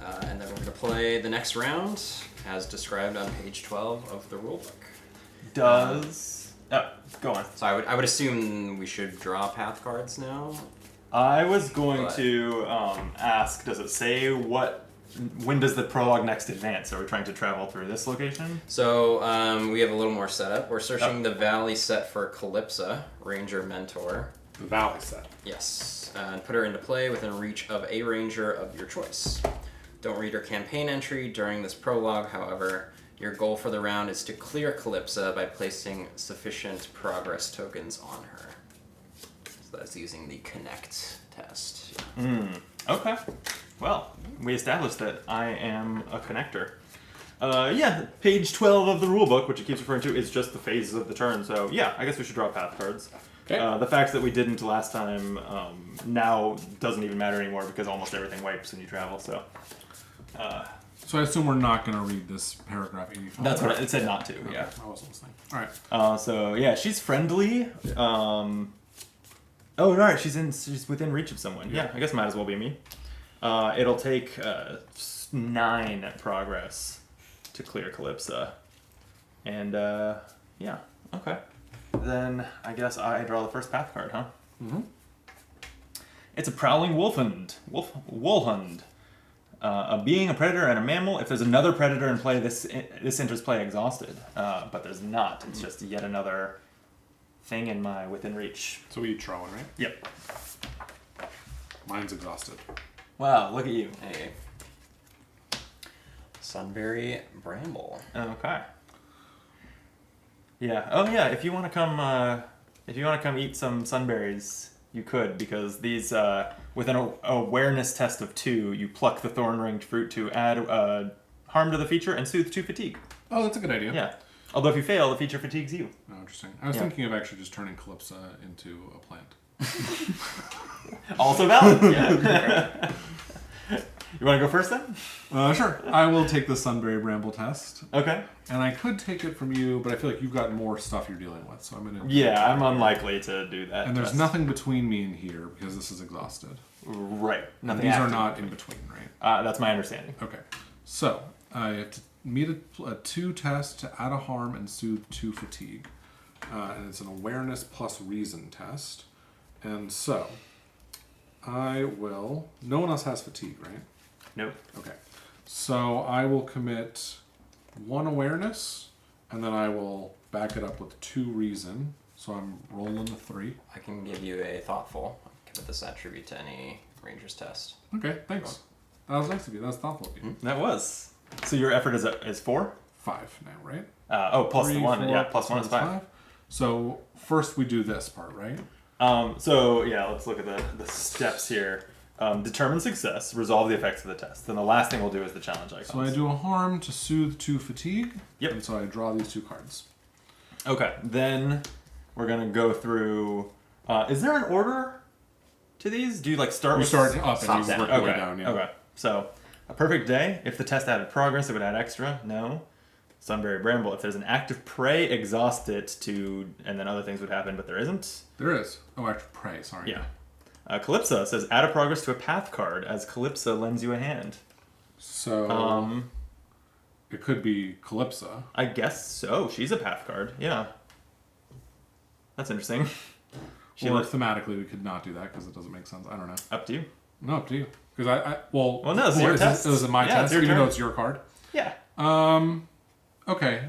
And then we're going to play the next round, as described on page 12 of the rulebook. Go on. So I would assume we should draw path cards now. I was going to ask, does it say when does the prologue next advance? Are we trying to travel through this location? So we have a little more setup. We're searching the Valley set for Calypsa, Ranger Mentor. The Valley set. Yes, and put her into play within reach of a Ranger of your choice. Don't read her campaign entry during this prologue, however. Your goal for the round is to clear Calypsa by placing sufficient progress tokens on her. So that's using the Connect test. Okay. Well, we established that I am a connector. Page 12 of the rulebook, which it keeps referring to, is just the phases of the turn. So, yeah, I guess we should draw path cards. Okay. The fact that we didn't last time now doesn't even matter anymore because almost everything wipes when you travel, so... So I assume we're not going to read this paragraph 85. That's what it said not to, yeah. I wasn't listening. All right. She's friendly. Right, she's within reach of someone. Yeah, I guess might as well be me. It'll take 9 progress to clear Calypsa. And, okay. Then I guess I draw the first path card, huh? Mm-hmm. It's a prowling wolfhund. Wolfhund. A being, a predator, and a mammal. If there's another predator in play, this enters play exhausted. But there's not. It's just yet another thing in my within reach. So we each draw one, right? Yep. Mine's exhausted. Wow, look at you. Hey. Sunberry Bramble. Okay. Yeah. Oh yeah. If you want to come eat some sunberries, you could, because these with an awareness test of 2, you pluck the thorn-ringed fruit to add harm to the feature and soothe 2 fatigue. Oh, that's a good idea. Yeah. Although if you fail, the feature fatigues you. Oh, interesting. I was thinking of actually just turning Calypsa into a plant. Also valid. Yeah. You want to go first then? Sure. I will take the Sunberry Bramble test. Okay. And I could take it from you, but I feel like you've got more stuff you're dealing with, so I'm going to... Yeah, I'm unlikely to do that. And there's nothing between me and here, because this is exhausted. Right. And these are not in between, right? That's my understanding. Okay. So, I have to meet a 2 test to add a harm and soothe 2 fatigue. And it's an awareness plus reason test. And so, I will... No one else has fatigue, right? Nope. Okay. So I will commit 1 awareness, and then I will back it up with 2 reason. So I'm rolling the 3. I can give you a thoughtful. Commit this attribute to any ranger's test. Okay, thanks. That was nice of you. That was thoughtful of you. That was. So your effort is 4? 5 now, right? Plus 3, the 1. 4, Yeah, plus 1 is 5. So first we do this part, right? Let's look at the steps here. Determine success, resolve the effects of the test. Then the last thing we'll do is the challenge icons. So I do a harm to soothe 2 fatigue. Yep. And so I draw these 2 cards. Okay, then we're going to go through... is there an order to these? Do you start You with... start up and top you down. work your way Okay, down, yeah. okay. So, a perfect day. If the test added progress, it would add extra. No. Sunberry Bramble. If there's an active prey, exhaust it to... And then other things would happen, but there isn't. There is. Oh, actually, prey, sorry. Yeah. Calypsa says, add a progress to a path card as Calypsa lends you a hand. So, it could be Calypsa. I guess so. She's a path card. Yeah. That's interesting. Or thematically, we could not do that because it doesn't make sense. I don't know. Up to you. No, up to you. Because well, no, it's your test. It was my Yeah, it's test, your even turn. though it's your card. Yeah. Okay.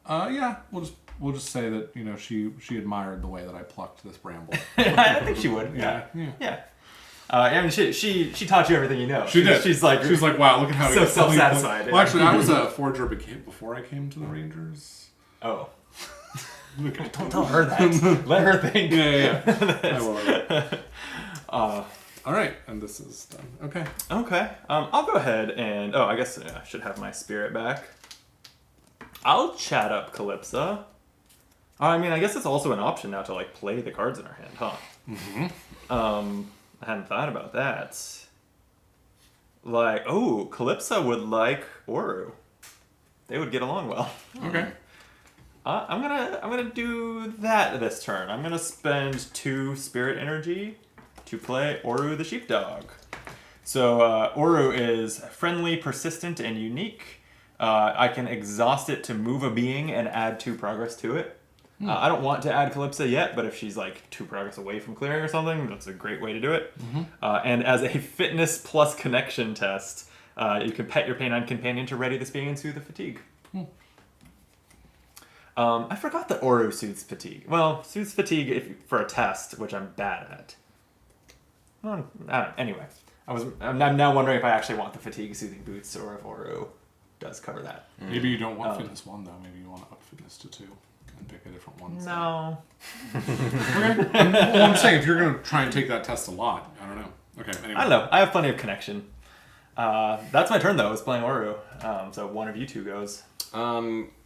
Yeah, we'll just say that she admired the way that I plucked this bramble. I think she would. Yeah. I mean, she taught you everything you know. She did. She's like, wow, look at how so self-satisfied. Well, actually, I was a forager before I came to the Rangers. Oh. Don't tell her that. Let her think. Yeah. I will. All right, and this is done. Okay. Okay. I'll go ahead and... Oh, I guess I should have my spirit back. I'll chat up Calypsa. I mean, I guess it's also an option now to, play the cards in our hand, huh? Mm-hmm. I hadn't thought about that. Calypsa would like Oru. They would get along well. Okay. I'm gonna do that this turn. I'm gonna spend 2 spirit energy to play Oru the Sheepdog. So Oru is friendly, persistent, and unique. I can exhaust it to move a being and add 2 progress to it. I don't want to add Calypsa yet, but if she's 2 progress away from clearing or something, that's a great way to do it. Mm-hmm. And as a fitness plus connection test, you can pet your canine companion to ready this being and soothe the fatigue. I forgot that Oru soothes fatigue. Well, soothes fatigue for a test, which I'm bad at. Anyway, I'm now wondering if I actually want the fatigue soothing boots or if Oru does cover that. Maybe you don't want fitness 1 though. Maybe you want to up fitness to 2 and pick a different one. No. Okay. Well, I'm saying if you're going to try and take that test a lot, I don't know. Okay. Anyway. I don't know. I have plenty of connection. That's my turn though. Is playing Oru. So one of you 2 goes.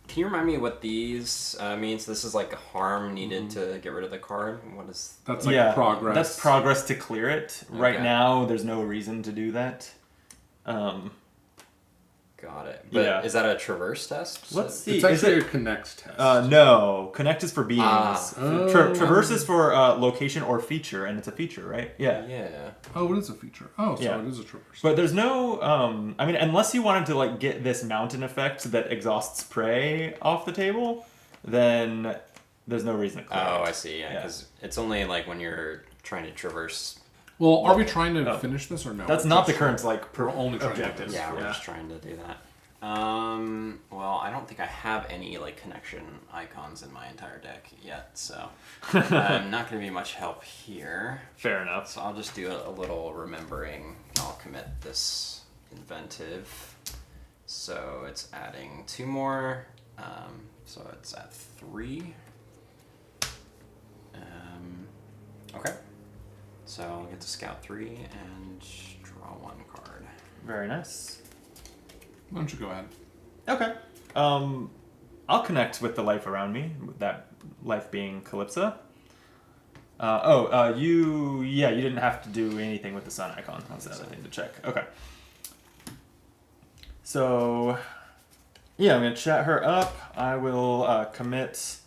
Can you remind me what these means? This is a harm needed to get rid of the card. What is... That's progress. That's progress to clear it. Okay. Right now, there's no reason to do that. Got it. But is that a traverse test? Let's see. It's actually a connect test. No. Connect is for beings. Oh. Traverse is for location or feature, and it's a feature, right? Yeah. Yeah. Oh, it is a feature. Oh, so Yeah. it is a traverse. But there's no, unless you wanted to get this mountain effect that exhausts prey off the table, then there's no reason to clear it. Oh, I see. Yeah, because it's only when you're trying to traverse. Well, are we trying to finish this or no? That's not the current we're only trying objective. to do this. Yeah, we're just trying to do that. Well, I don't think I have any connection icons in my entire deck yet, so I'm not going to be much help here. Fair enough. So I'll just do a little remembering. I'll commit this inventive. So it's adding 2 more. So it's at 3. Okay. So I'll get to scout 3 and draw 1 card. Very nice. Why don't you go ahead? Okay. I'll connect with the life around me, with that life being Calypsa. You didn't have to do anything with the sun icon. That's the other thing to check. Okay. So, yeah, I'm going to chat her up. I will commit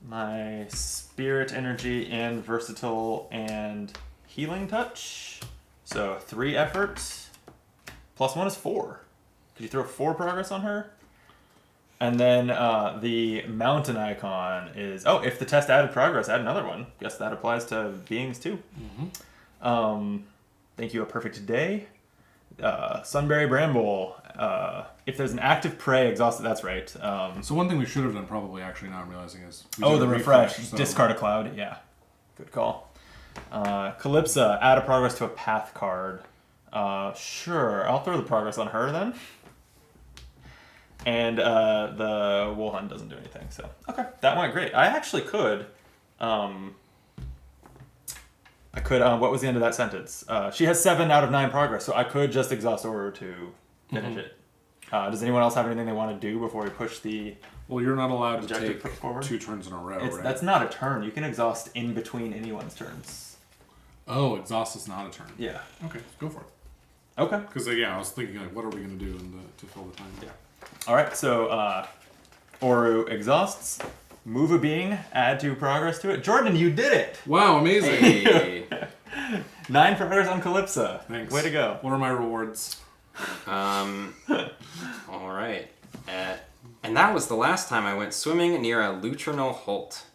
my spirit energy and versatile and healing touch. So 3 effort. Plus 1 is 4. Could you throw 4 progress on her? And then the mountain icon is... Oh, if the test added progress, add another one. Guess that applies to beings too. Thank you, a perfect day. Sunberry Bramble. If there's an active prey exhausted... That's right. So one thing we should have done probably, actually, now I'm realizing, is... the refresh. So. Discard a cloud. Yeah. Good call. Calypsa. Add a progress to a path card. Sure. I'll throw the progress on her then. And the Wool Hunt doesn't do anything, so... Okay, that went great. I actually could... what was the end of that sentence? She has 7 out of 9 progress, so I could just exhaust order to finish it. Does anyone else have anything they want to do before we push the... Well, you're not allowed to take forward? 2 turns in a row, right? That's not a turn. You can exhaust in between anyone's turns. Oh, exhaust is not a turn. Yeah. Okay, go for it. Okay. Because, I was thinking, what are we going to do to fill the time? Yeah. All right, so Oru exhausts, move a being, add 2 progress to it. Jordan, you did it! Wow, amazing! Hey. 9 progress on Calypsa. Thanks. Way to go. What are my rewards? All right. And that was the last time I went swimming near a lutrinal holt.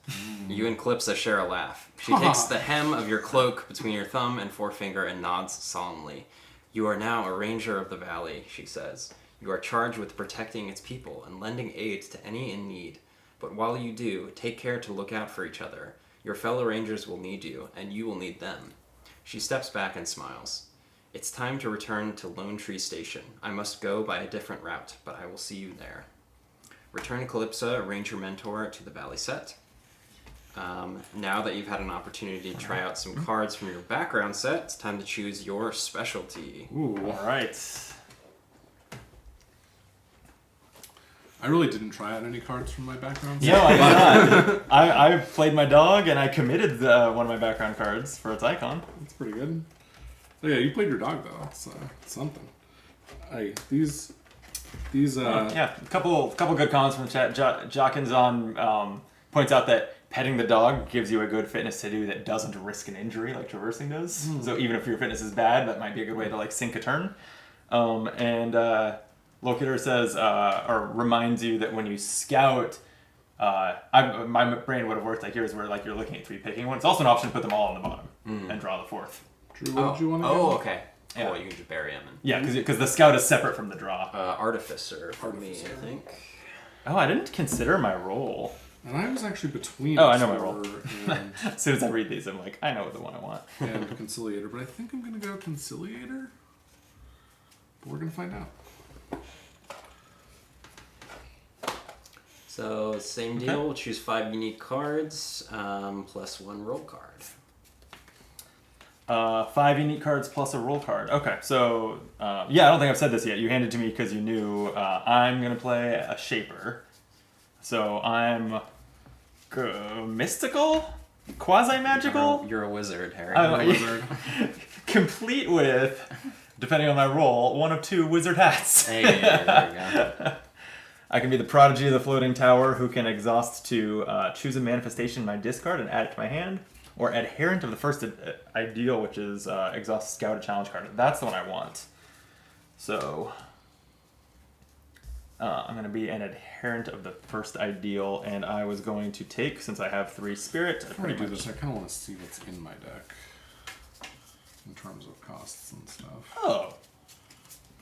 You and Calypsa share a laugh. She takes the hem of your cloak between your thumb and forefinger and nods solemnly. You are now a ranger of the valley, she says. You are charged with protecting its people and lending aid to any in need. But while you do, take care to look out for each other. Your fellow rangers will need you, and you will need them. She steps back and smiles. It's time to return to Lone Tree Station. I must go by a different route, but I will see you there. Return Calypsa, ranger mentor, to the valley set. Now that you've had an opportunity to try out some cards from your background set, it's time to choose your specialty. Ooh, all right. I really didn't try out any cards from my background set. No, I did not. I played my dog, and I committed one of my background cards for its icon. That's pretty good. Oh, yeah, you played your dog, though. It's something. These yeah, a couple good comments from the chat. Jockins on points out that petting the dog gives you a good fitness to do that doesn't risk an injury like traversing does. So even if your fitness is bad, that might be a good way to sink a turn. Locator says, or reminds you that when you scout, my brain would have worked like yours, where you're looking at 3 picking one. It's also an option to put them all on the bottom and draw the 4th. Drew, what did you want to Oh, do? okay. Yeah. Oh, you can just bury him. Yeah, because the scout is separate from the draw. Artificer for me, I think. Oh, I didn't consider my role. And I was actually between I know my role. and, As soon as I read these, I'm like, I know the one I want. and Conciliator, but I think I'm going to go Conciliator. But we're going to find out. So, same deal. We'll choose 5 unique cards, plus 1 roll card. 5 unique cards plus a roll card. Okay, so, I don't think I've said this yet. You handed it to me because you knew I'm going to play a Shaper. So, I'm mystical? Quasi-magical? You're a wizard, Harry. I'm a wizard. Complete with, depending on my role, 1 of 2 wizard hats. Hey, there we go. I can be the prodigy of the floating tower who can exhaust to choose a manifestation in my discard and add it to my hand, or adherent of the first ideal, which is exhaust scout a challenge card. That's the one I want. So I'm going to be an adherent of the first ideal, and I was going to take, since I have 3 spirit. Before I do this, I kind of want to see what's in my deck in terms of costs and stuff. Oh.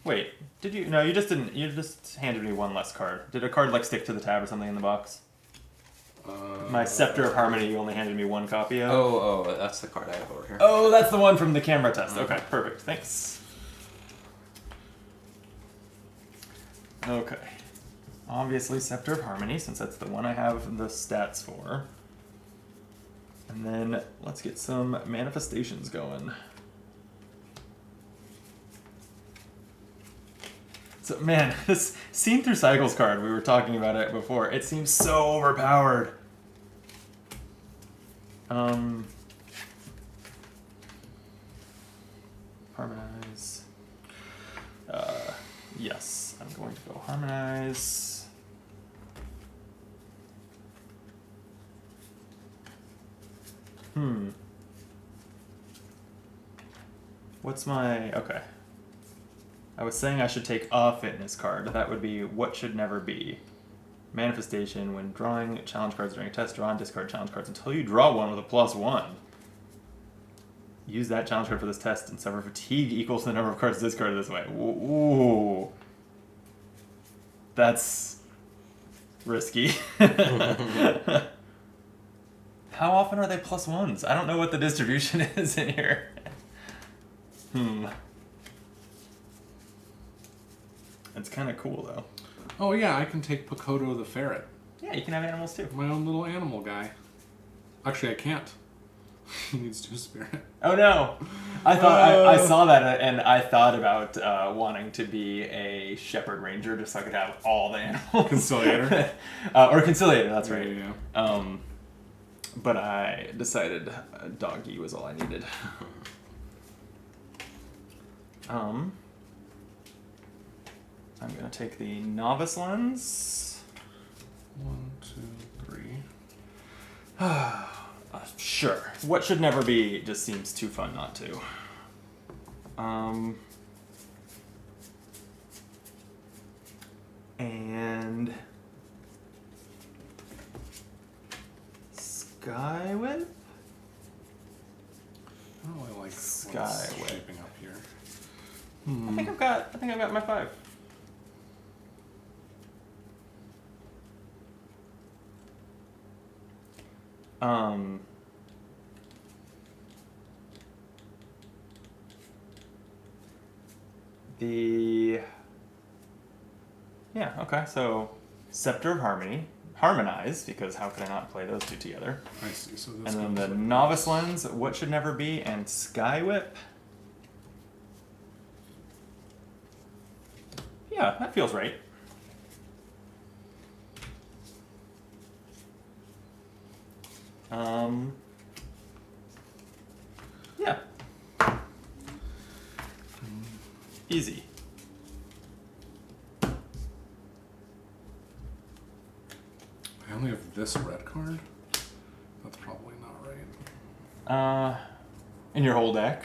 Wait, did you? No, you just didn't. You just handed me 1 less card. Did a card stick to the tab or something in the box? My Scepter of Harmony, you only handed me 1 copy of. Oh, that's the card I have over here. Oh, that's the one from the camera test. Okay, perfect. Thanks. Okay. Obviously, Scepter of Harmony, since that's the one I have the stats for. And then let's get some manifestations going. So, man, this Seen Through Cycles card, we were talking about it before, it seems so overpowered. Harmonize. Yes, I'm going to go Harmonize. What's my... Okay. I was saying I should take a fitness card. That would be What Should Never Be. Manifestation. When drawing challenge cards during a test, draw and discard challenge cards until you draw one with a +1. Use that challenge card for this test and suffer fatigue equals the number of cards discarded this way. Ooh. That's risky. How often are they +1s? I don't know what the distribution is in here. It's kind of cool, though. Oh, yeah, I can take Pakoto the ferret. Yeah, you can have animals, too. My own little animal guy. Actually, I can't. He needs 2 spirit. Oh, no. I thought I saw that, and I thought about wanting to be a shepherd ranger just so I could have all the animals. Conciliator. Or conciliator, that's right. Yeah. But I decided doggy was all I needed. I'm going to take the novice lens. 1, 2, 3. Sure. What should never be just seems too fun not to. And Skyway? I don't really like what's Skyway. shaping up here. I think I've got my 5. Okay, so Scepter of Harmonize, because how could I not play those two together? I see, so this And then the goes like Novice this. Lens, What Should Never Be, and Skywhip. Yeah, that feels right. Yeah. Easy. I only have this red card? That's probably not right. In your whole deck.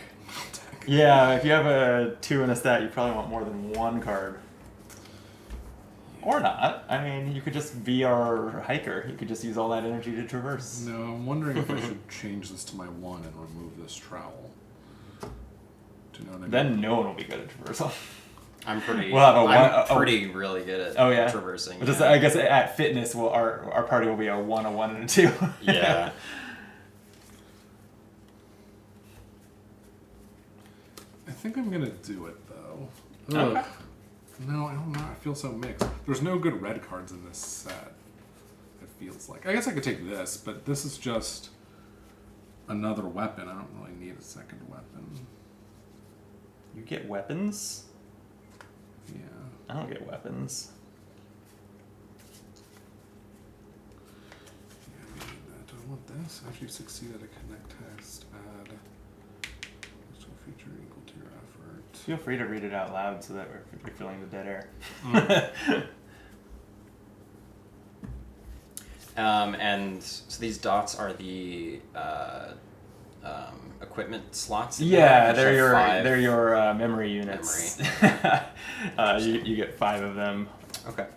Yeah, if you have a 2 and a stat, you probably want more than 1 card. Or not. I mean, you could just be our hiker. You could just use all that energy to traverse. No, I'm wondering if I should change this to my 1 and remove this trowel. Do you know what I mean? Then no one will be good at traversal. I'm pretty. We'll have I'm pretty really good at traversing. Just, yeah. I guess at fitness, our party will be a 1, a 1, and a 2. Yeah. I think I'm gonna do it though. Okay. Ugh. No, I don't know. I feel so mixed. There's no good red cards in this set. It feels like. I guess I could take this, but this is just another weapon. I don't really need a second weapon. You get weapons? Yeah. I don't get weapons. Yeah, I need that. Do I want this? After you succeed at a connect test, add this will feature equal to your effort. Feel free to read it out loud so that we're filling the dead air. And so these dots are the equipment slots. Yeah, There, they're your memory units. You get 5 of them. Okay.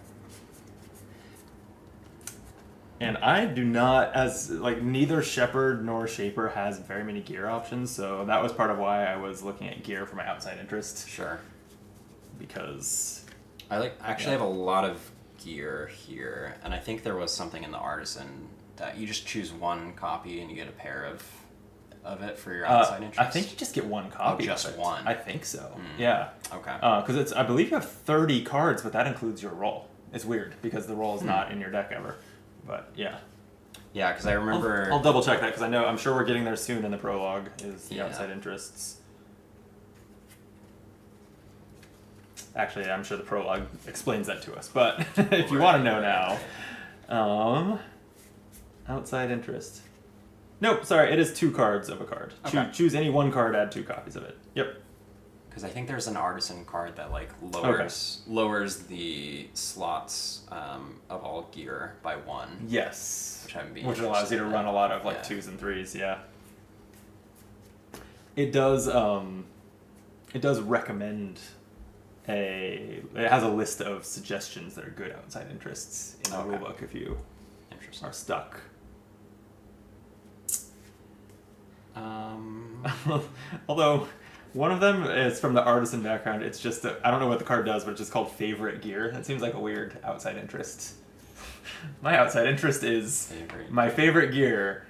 And I do not, neither Shepherd nor Shaper has very many gear options, so that was part of why I was looking at gear for my outside interest. Sure. Because I actually have a lot of gear here, and I think there was something in the Artisan that you just choose 1 copy and you get a pair of it for your outside interest. I think you just get 1 copy. Just of it. 1. I think so. Yeah. Okay. Because I believe you have 30 cards, but that includes your roll. It's weird because the roll is not in your deck ever. But yeah. Yeah, because I remember. I'll double check that because I'm sure we're getting there soon in the prologue. Is the Yeah. outside interests. Actually, I'm sure the prologue explains that to us. But if you want to know now, outside interest. Nope, sorry. It is 2 cards of a card. Okay. Choose any 1 card. Add 2 copies of it. Yep. Because I think there's an Artisan card that lowers the slots of all gear by 1. Yes. Which allows you to run a lot of 2s and 3s. Yeah. It does. It does recommend it has a list of suggestions that are good outside interests in the rulebook if you Interesting. are stuck. Although one of them is from the artisan background. It's just I don't know what the card does, but it's just called favorite gear. That seems like a weird outside interest. My outside interest is my favorite gear,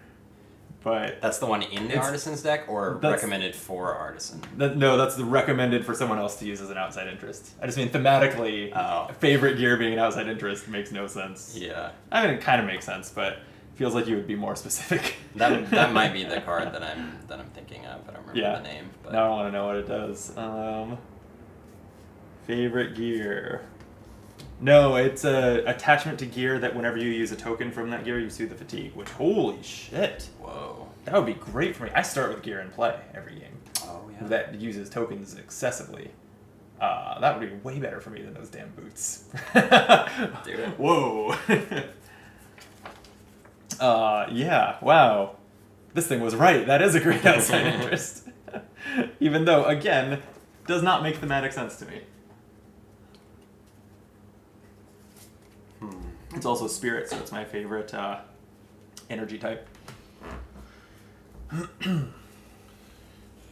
but That's the one in the artisan's deck, or recommended for artisan? No, that's the recommended for someone else to use as an outside interest. I just mean thematically, favorite gear being an outside interest makes no sense. Yeah. I mean, it kind of makes sense, but feels like you would be more specific. That might be the card that I'm thinking of. I don't remember the name. But Now I want to know what it does. Favorite gear. No, it's a attachment to gear that whenever you use a token from that gear, you soothe the fatigue. Which, holy shit! Whoa. That would be great for me. I start with gear in play every game. Oh yeah. That uses tokens excessively. That would be way better for me than those damn boots. Dude. Whoa. Yeah, wow. This thing was right. That is a great outside interest. Even though, again, does not make thematic sense to me. It's also spirit, so it's my favorite energy type. You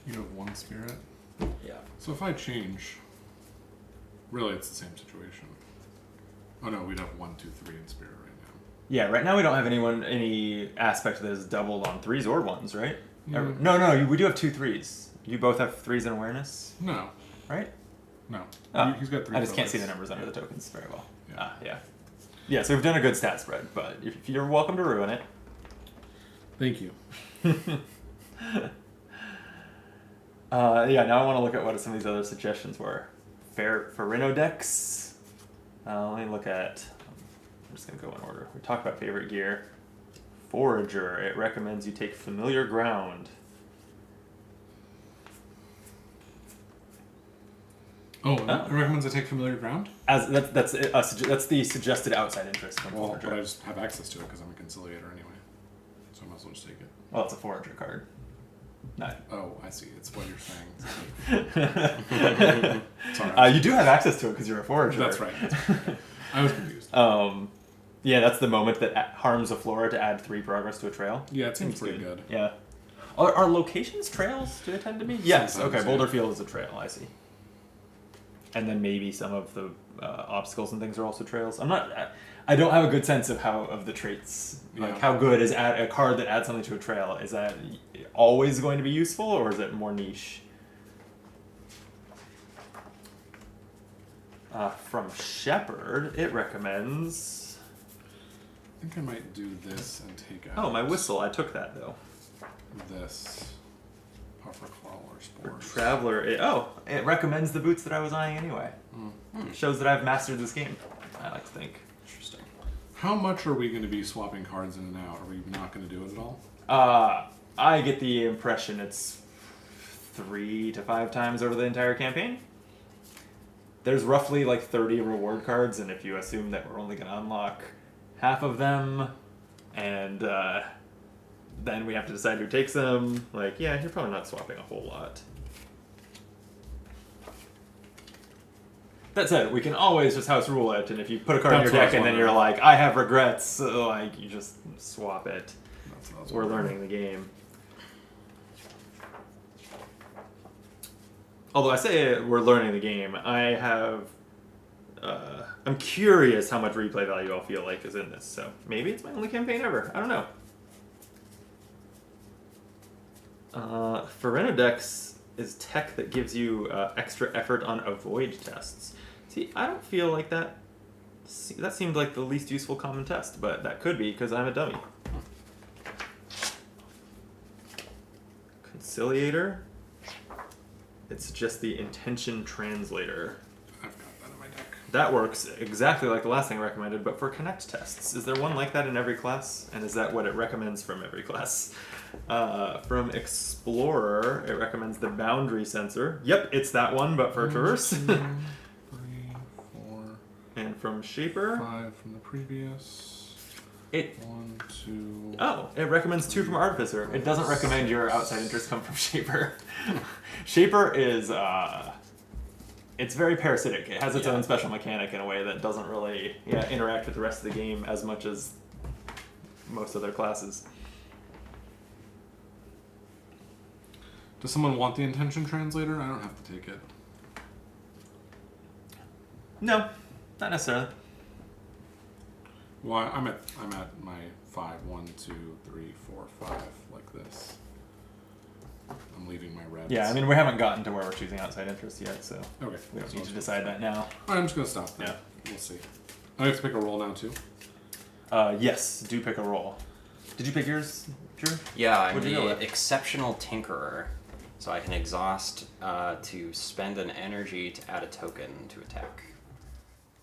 have one spirit? Yeah. So if I change, really it's the same situation. Oh no, we'd have 1, 2, 3 in spirit right now. Yeah, right now we don't have any aspect that is doubled on 3s or 1s, right? Yeah. No, we do have 2 3s. You both have 3s in awareness, No. right? No. Oh, He's got 3. I just can't see the colors. numbers under the tokens very well. Yeah. Yeah. Yeah, so we've done a good stat spread, but if you're welcome to ruin it. Thank you. Yeah, now I want to look at what some of these other suggestions were. Ferrino decks. Let me look at... I'm just going to go in order. We talked about favorite gear. Forager. It recommends you take familiar ground. Oh, it recommends I take familiar ground? As that's the suggested outside interest from Well, Forager. but I just have access to it because I'm a conciliator anyway. So I might as well just take it. Well, it's a Forager card. No. Oh, I see. It's what you're saying. Sorry. You do have access to it because you're a Forager. That's right. I was confused. Yeah, that's the moment that harms a flora to add 3 progress to a trail. Yeah, it seems pretty good. Yeah. Are locations trails? Do they tend to be? Yes. Sometimes, Okay. yeah. Boulder Field is a trail. I see. And then maybe some of the obstacles and things are also trails. I don't have a good sense of the traits. Like how good is a card that adds something to a trail? Is that always going to be useful, or is it more niche? From Shepherd, it recommends... I think I might do this and take out... Oh, my whistle. I took that, though. This. Puffer Claw or For Spores. Traveler, it recommends the boots that I was eyeing anyway. It shows that I've mastered this game, I like to think. Interesting. How much are we going to be swapping cards in and out? Are we not going to do it at all? I get the impression it's 3 to 5 times over the entire campaign. There's roughly like 30 reward cards, and if you assume that we're only going to unlock half of them, and then we have to decide who takes them, like, yeah, you're probably not swapping a whole lot. That said, we can always just house rule it, and if you put a card in your deck and then you're like, I have regrets, like, you just swap it. We're learning the game. Although I say we're learning the game, I'm curious how much replay value I'll feel like is in this, so maybe it's my only campaign ever. I don't know. Ferrenodex is tech that gives you extra effort on avoid tests. See, I don't feel like that. That seemed like the least useful common test, but that could be because I'm a dummy. Conciliator. It's just the intention translator. I've got that in my deck. That works exactly like the last thing I recommended, but for connect tests. Is there one like that in every class? And is that what it recommends from every class? From Explorer, it recommends the boundary sensor. Yep, it's that one, but for traverse. 2, 3, 4, And from Shaper, 5 from the previous. it 1, 2. Oh, it recommends 2 from Artificer. It doesn't recommend your outside interest come from Shaper. Shaper is it's very parasitic. It has its own special mechanic in a way that doesn't really interact with the rest of the game as much as most other classes. Does someone want the intention translator? I don't have to take it. No, not necessarily. Well, I'm at my 5, 1, 2, 3, 4, 5 like this. I'm leaving my reds. Yeah, I mean we haven't gotten to where we're choosing outside interests yet, so Okay. we don't need to decide that now. Alright, I'm just gonna stop there. Yeah. We'll see. I have to pick a roll now too. Yes, do pick a roll. Did you pick yours, Drew? Yeah, I'm What'd you go the with? Exceptional Tinkerer. So I can exhaust to spend an energy to add a token to attack.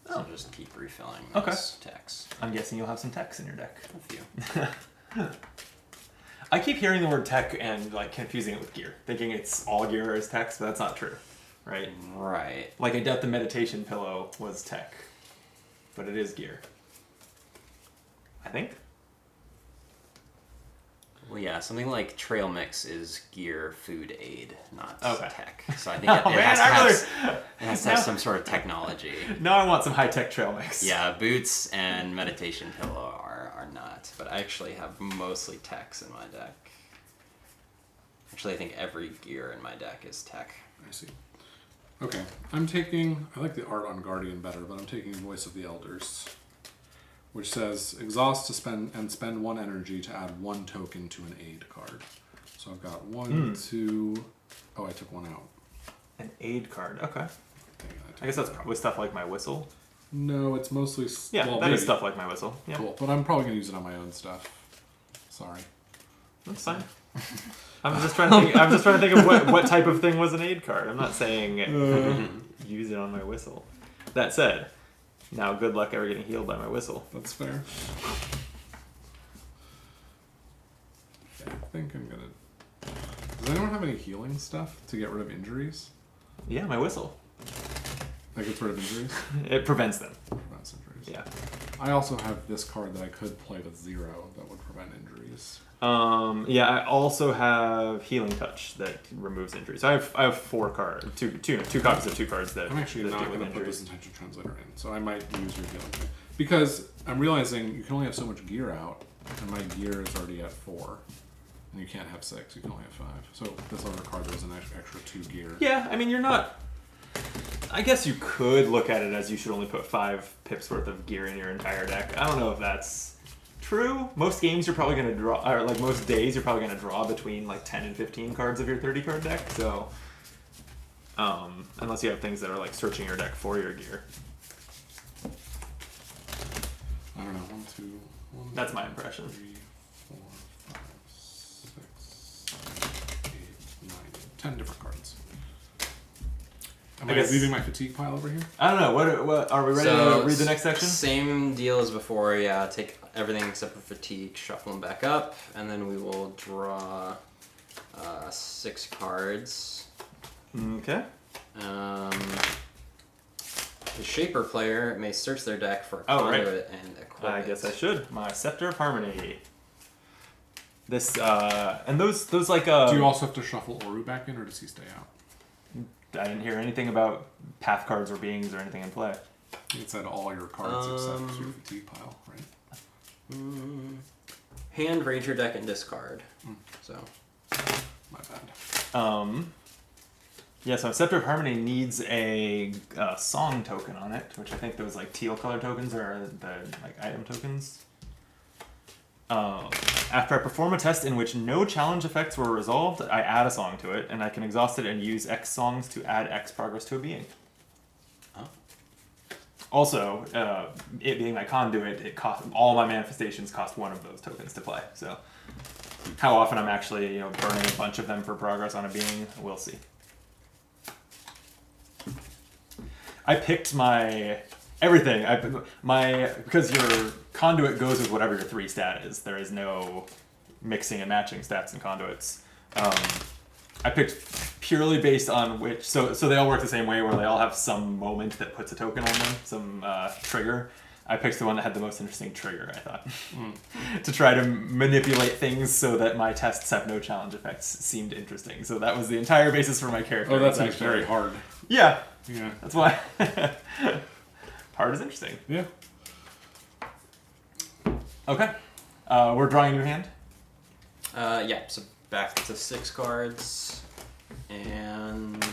So I'll just keep refilling those techs. I'm guessing you'll have some techs in your deck. A few. I keep hearing the word tech and like confusing it with gear, thinking it's all gear is techs, but that's not true, right? Right. Like I doubt the meditation pillow was tech, but it is gear. I think. Well, yeah, something like trail mix is gear, food, aid, not tech. So I think Oh, it man, has to have some sort of technology. Now I want some high-tech trail mix. Yeah, boots and meditation pillow are not, but I actually have mostly techs in my deck. Actually, I think every gear in my deck is tech. I see. Okay. I like the art on Guardian better, but I'm taking Voice of the Elders, which says exhaust to spend 1 energy to add 1 token to an aid card. So I've got 1, 2. Oh, I took 1 out. An aid card. Okay. Dang it, I guess that's probably stuff like my whistle. No, it's mostly. Yeah, well, that is maybe. stuff like my whistle. Yeah, Cool, but I'm probably gonna use it on my own stuff. Sorry. that's fine. I'm just trying to think of what type of thing was an aid card. I'm not saying use it on my whistle. That said, now good luck ever getting healed by my whistle. That's fair. Okay, I think I'm gonna. Does anyone have any healing stuff to get rid of injuries? Yeah, my whistle. That gets rid of injuries? It prevents them. Prevents injuries. Yeah. I also have this card that I could play with 0 that would prevent injuries. Yeah, I also have Healing Touch that removes injuries. So I have 4 cards, two copies of 2 cards that. I'm actually that not deal with going to put injuries. this intention translator in, so I might use your healing thing. Because I'm realizing you can only have so much gear out, and my gear is already at 4. And you can't have 6, you can only have 5. So this other card, there's an extra 2 gear. Yeah, I mean, you're not. I guess you could look at it as you should only put 5 pips worth of gear in your entire deck. I don't know if that's true. Most games you're probably going to draw, or like most days you're probably going to draw between like 10 and 15 cards of your 30 card deck. So, unless you have things that are like searching your deck for your gear. I don't know, 1, 2, 1. That's my impression. 3, 4, 5, 6, 7, 8, 9, 10 different cards. Am I leaving my fatigue pile over here? I don't know. What are we ready to read the next section? Same deal as before. Yeah, take everything except for fatigue, shuffle them back up, and then we will draw 6 cards. Okay. The Shaper player may search their deck for a conduit and equip I it. guess I should. My Scepter of Harmony. This and those like. Do Do you also have to shuffle Oru back in, or does he stay out? I didn't hear anything about path cards or beings or anything in play. It said all your cards except your fatigue pile, right? Hand, raid your deck, and discard. So. My bad. Yeah, so Scepter of Harmony needs a song token on it, which I think those like teal color tokens are the like item tokens. After I perform a test in which no challenge effects were resolved, I add a song to it, and I can exhaust it and use X songs to add X progress to a being. Oh. Also, it being my conduit, all my manifestations cost 1 of those tokens to play. So, how often I'm actually burning a bunch of them for progress on a being, we'll see. I picked my everything. Because your conduit goes with whatever your 3 stat is. There is no mixing and matching stats and conduits. I picked purely based on which. So they all work the same way, where they all have some moment that puts a token on them, some trigger. I picked the one that had the most interesting trigger, I thought. To try to manipulate things so that my tests have no challenge effects seemed interesting. So that was the entire basis for my character. Oh, that's actually very hard. Yeah. Yeah. That's why. Hard is interesting. Yeah. Okay. We're drawing a new hand. Yeah, so back to 6 cards. And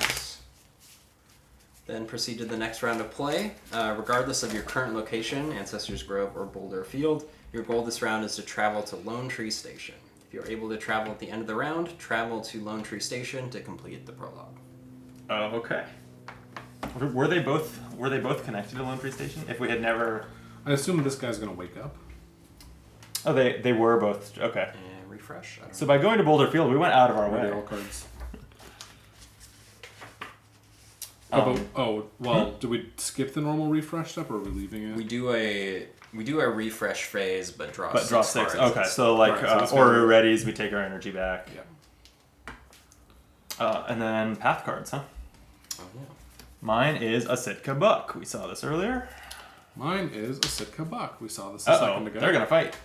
then proceed to the next round of play. Regardless of your current location, Ancestors Grove or Boulder Field, your goal this round is to travel to Lone Tree Station. If you're able to travel at the end of the round, travel to Lone Tree Station to complete the prologue. Oh, okay. Were they both connected to Lone Tree Station? If we had never... I assume this guy's going to wake up. Oh, they were both... Okay. And refresh. I don't So by going to Boulder Field, we went out of our way. All cards. Do we skip the normal refresh step, or are we leaving it? We do a refresh phase, but draw But draw 6. cards. Okay, so like Right, so Order Readies, we take our energy back. Yeah. And then path cards, huh? Oh, yeah. Mine is a Sitka Buck. We saw this earlier. Mine is a Sitka Buck. We saw this a second ago. They're gonna fight.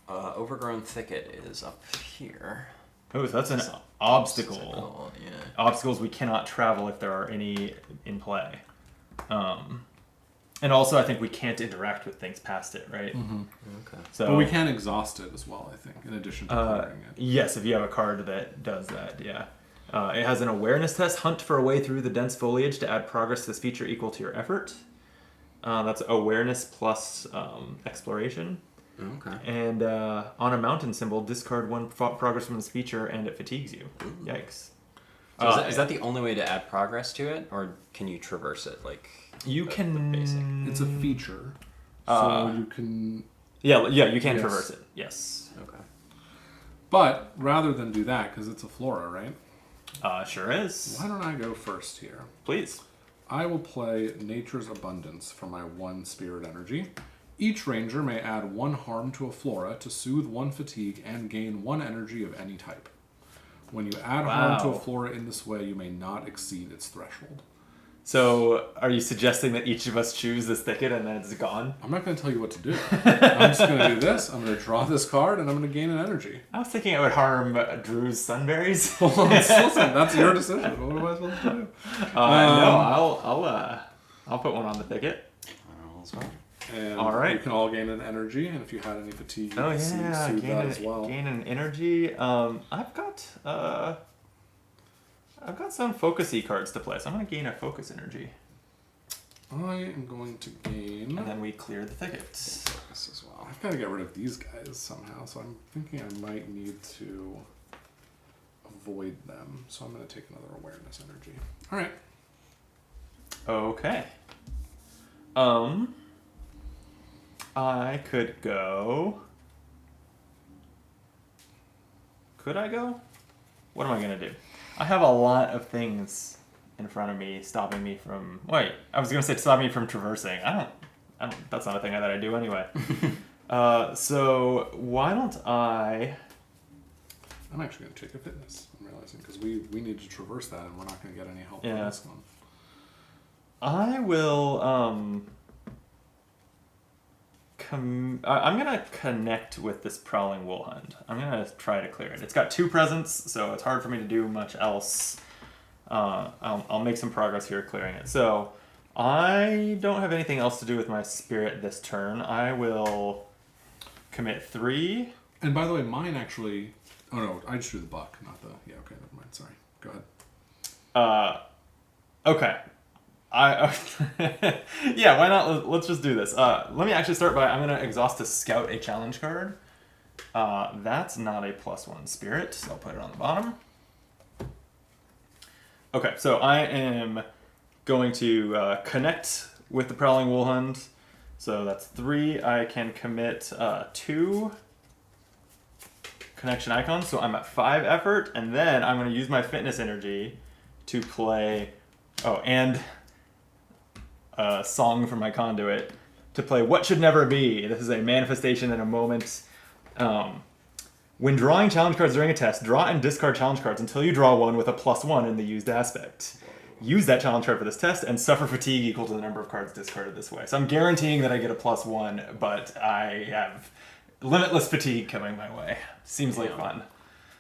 Overgrown Thicket is up here. Oh, so that's an obstacle. Oh, yeah. Obstacles we cannot travel if there are any in play. And also, I think we can't interact with things past it, right? Mm-hmm. Okay. So, but we can exhaust it as well, I think, in addition to clearing it. Yes, if you have a card that does that, yeah. It has an awareness test. Hunt for a way through the dense foliage to add progress to this feature equal to your effort. That's awareness plus exploration. Okay. And on a mountain symbol, discard 1 progress from this feature and it fatigues you. Yikes. So is that the only way to add progress to it, or can you traverse it like You the can... basic? It's a feature, so you can... Yeah, you can Yes. traverse it. Yes. Okay. But rather than do that, because it's a flora, right? Sure is. Why don't I go first here? Please. I will play Nature's Abundance for my 1 spirit energy. Each ranger may add 1 harm to a flora to soothe 1 fatigue and gain 1 energy of any type. When you add harm to a flora in this way, you may not exceed its threshold. So, are you suggesting that each of us choose this thicket and then it's gone? I'm not going to tell you what to do. I'm just going to do this. I'm going to draw this card, and I'm going to gain an energy. I was thinking it would harm Drew's sunberries. Well, listen, that's your decision. What am I supposed to do? No, I'll put one on the thicket. And all right. you can all gain an energy, and if you had any fatigue, you Oh can yeah, soothe that as well. gain an energy. I've got some focusy cards to play, so I'm gonna gain a focus energy. I am going to gain... And then we clear the thicket. Focus as well. I've got to get rid of these guys somehow, so I'm thinking I might need to avoid them. So I'm going to take another awareness energy. All right. Okay. I could go... Could I go? What am I going to do? I have a lot of things in front of me stopping me from... Wait, I was going to say stop me from traversing. I don't... That's not a thing that I do anyway. So why don't I... I'm actually going to take a fitness, I'm realizing, because we need to traverse that, and we're not going to get any help from Yeah. this one. I will... I'm going to connect with this Prowling Woolhund. I'm going to try to clear it. It's got 2 presents, so it's hard for me to do much else. I'll make some progress here clearing it. So I don't have anything else to do with my spirit this turn. I will commit 3. And by the way, mine actually... Oh no, I just drew the buck, not the... Yeah, okay, never mind, sorry. Go ahead. Okay. Yeah, why not? Let's just do this. Let me actually start by... I'm going to exhaust to scout a challenge card. That's not a +1 spirit, so I'll put it on the bottom. Okay, so I am going to connect with the Prowling Woolhund. So that's 3. I can commit 2 connection icons, so I'm at 5 effort, and then I'm going to use my fitness energy to play... Oh, and a song from my conduit to play What Should Never Be. This is a manifestation in a moment. When drawing challenge cards during a test, draw and discard challenge cards until you draw one with a +1 in the used aspect. use that challenge card for this test and suffer fatigue equal to the number of cards discarded this way. So I'm guaranteeing that I get a +1, but I have limitless fatigue coming my way. Seems like fun.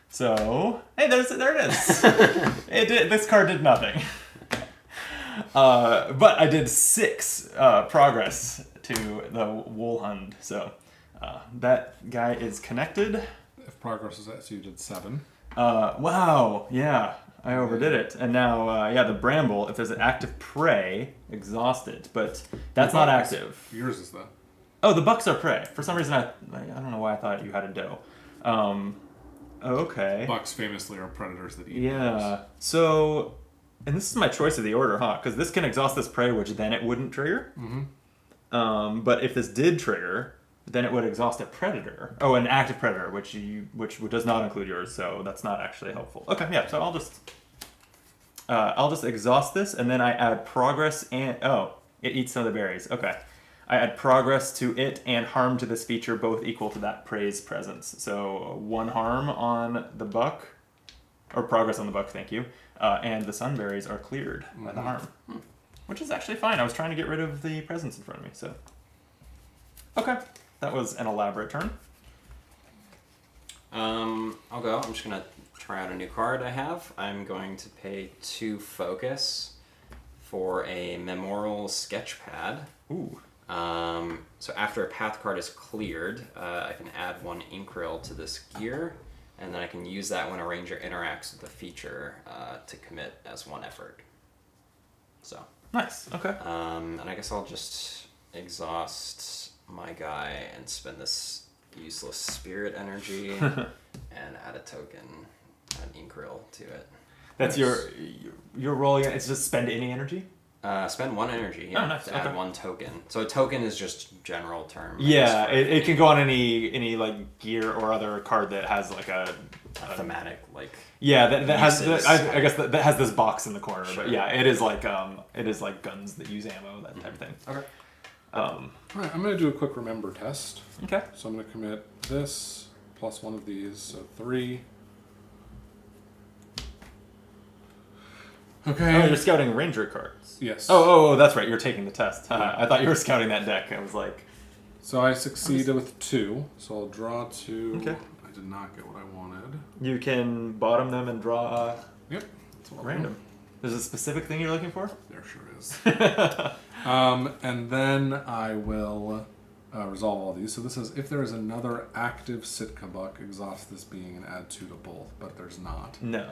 So, hey, there it is. This card did nothing. But I did 6 progress to the Woolhund. So that guy is connected. If progress is that, so you did 7. Wow, yeah, I overdid it. And now, the bramble, if there's an active prey, exhausted. But that's not active. Yours is that. Oh, the bucks are prey. For some reason, I don't know why I thought you had a doe. Okay. Bucks famously are predators that eat. Yeah. So, and this is my choice of the order, huh? Because this can exhaust this prey, which then it wouldn't trigger. Mm-hmm. But if this did trigger, then it would exhaust a predator. Oh, an active predator, which does not include yours. So that's not actually helpful. Okay, yeah. So I'll just exhaust this, and then I add progress and it eats some of the berries. Okay. I add progress to it and harm to this feature, both equal to that prey's presence. So 1 harm on the buck, or progress on the buck, thank you, and the sunberries are cleared by the harm, which is actually fine. I was trying to get rid of the presence in front of me, so. Okay, that was an elaborate turn. I'll go. I'm just going to try out a new card I have. I'm going to pay 2 focus for a memorial sketch pad. Ooh. So after a path card is cleared, I can add 1 ink rill to this gear, and then I can use that when a ranger interacts with the feature to commit as 1 effort. So. Nice. Okay. And I guess I'll just exhaust my guy and spend this useless spirit energy and add a token, an ink rill to it. That's your rolling. It's just spend any energy. Spend 1 energy nice. to add 1 token. So a token is just general term. Yeah, it can go on any like gear or other card that has like a thematic like. Yeah, that has uses. I guess that has this box in the corner. Sure. But yeah, it is like guns that use ammo, that type of thing. Okay. All right, I'm going to do a quick remember test. Okay. So I'm going to commit this plus 1 of these, so 3. Okay. Oh, you're scouting ranger cards. Yes. Oh, that's right. You're taking the test. I thought you were scouting that deck. I was like. So I succeeded with 2. So I'll draw 2. Okay. I did not get what I wanted. You can bottom them and draw Yep. That's what I'll random. do. There's a specific thing you're looking for? There sure is. And then I will resolve all these. So this is if there is another active Sitka buck, exhaust this being and add 2 to both, but there's not. No.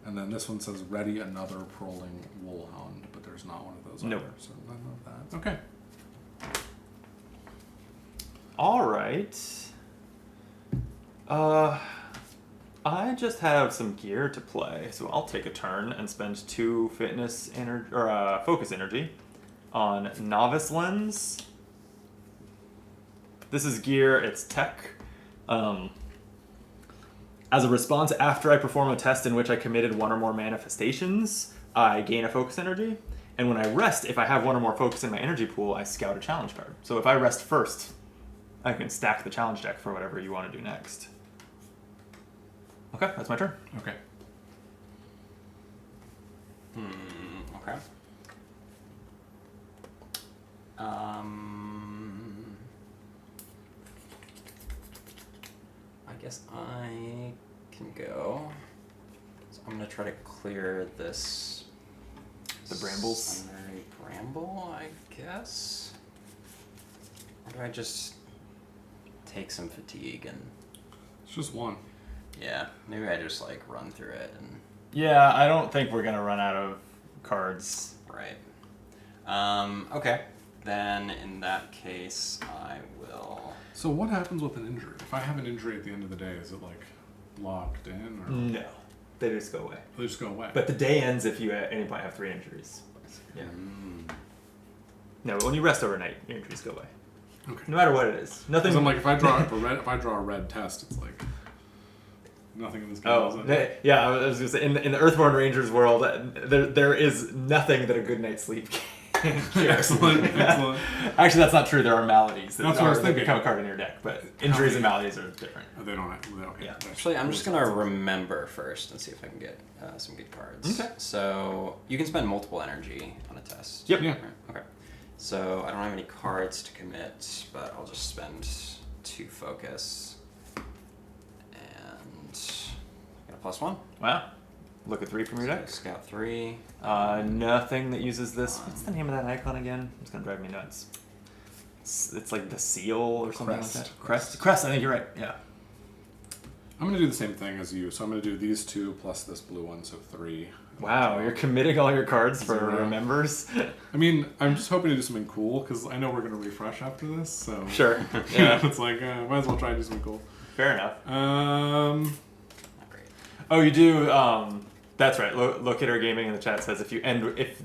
And then this one says ready another Prologue Woolhound, but there's not one of those Nope. either. So none of that. Okay. All right. I just have some gear to play, so I'll take a turn and spend 2 fitness energy or focus energy on Novice Lens. This is gear. It's tech. As a response after I perform a test in which I committed 1 or more manifestations, I gain a focus energy. And when I rest, if I have 1 or more focus in my energy pool, I scout a challenge card. So if I rest first, I can stack the challenge deck for whatever you want to do next. Okay, that's my turn. Okay. Okay. I guess I can go. So I'm gonna try to clear this. The brambles? Sunray bramble, I guess. Or do I just take some fatigue and? It's just 1. Yeah, maybe I just like run through it and. Yeah, I don't think we're gonna run out of cards. Right. Okay. Then in that case, I will. So what happens with an injury? If I have an injury at the end of the day, is it like locked in or No, they just go away. they just go away? But the day ends if you at any point have 3 injuries. Yeah. No, when you rest overnight, your injuries go away. Okay. No matter what it is. Nothing. 'Cause I'm like, if I draw a red test, it's like nothing in this game. is it? Yeah, I was gonna say in the Earthborne Rangers world, there is nothing that a good night's sleep Excellent. Actually, that's not true. There are maladies That's what I was that thinking. become a card in your deck, but injuries and maladies are different. Oh, they don't have, okay. Yeah. Actually, I'm just gonna remember first and see if I can get some good cards. Okay. So you can spend multiple energy on a test. Yep. Yeah. Right, okay. So I don't have any cards to commit, but I'll just spend 2 focus. And I got a +1. Wow. Look at 3 from your deck. So scout 3. Nothing that uses this. What's the name of that icon again? It's gonna drive me nuts. It's like the seal or something Crest. like that. Crest. I think you're right. Yeah. I'm going to do the same thing as you. So I'm going to do these 2 plus this blue one, so 3. Wow, you're committing all your cards for 0. members. I mean, I'm just hoping to do something cool because I know we're going to refresh after this. So Sure. yeah, Yeah. it's like might as well try and do something cool. Fair enough. Not great. Oh, you do. That's right. Locator Gaming in the chat says if you end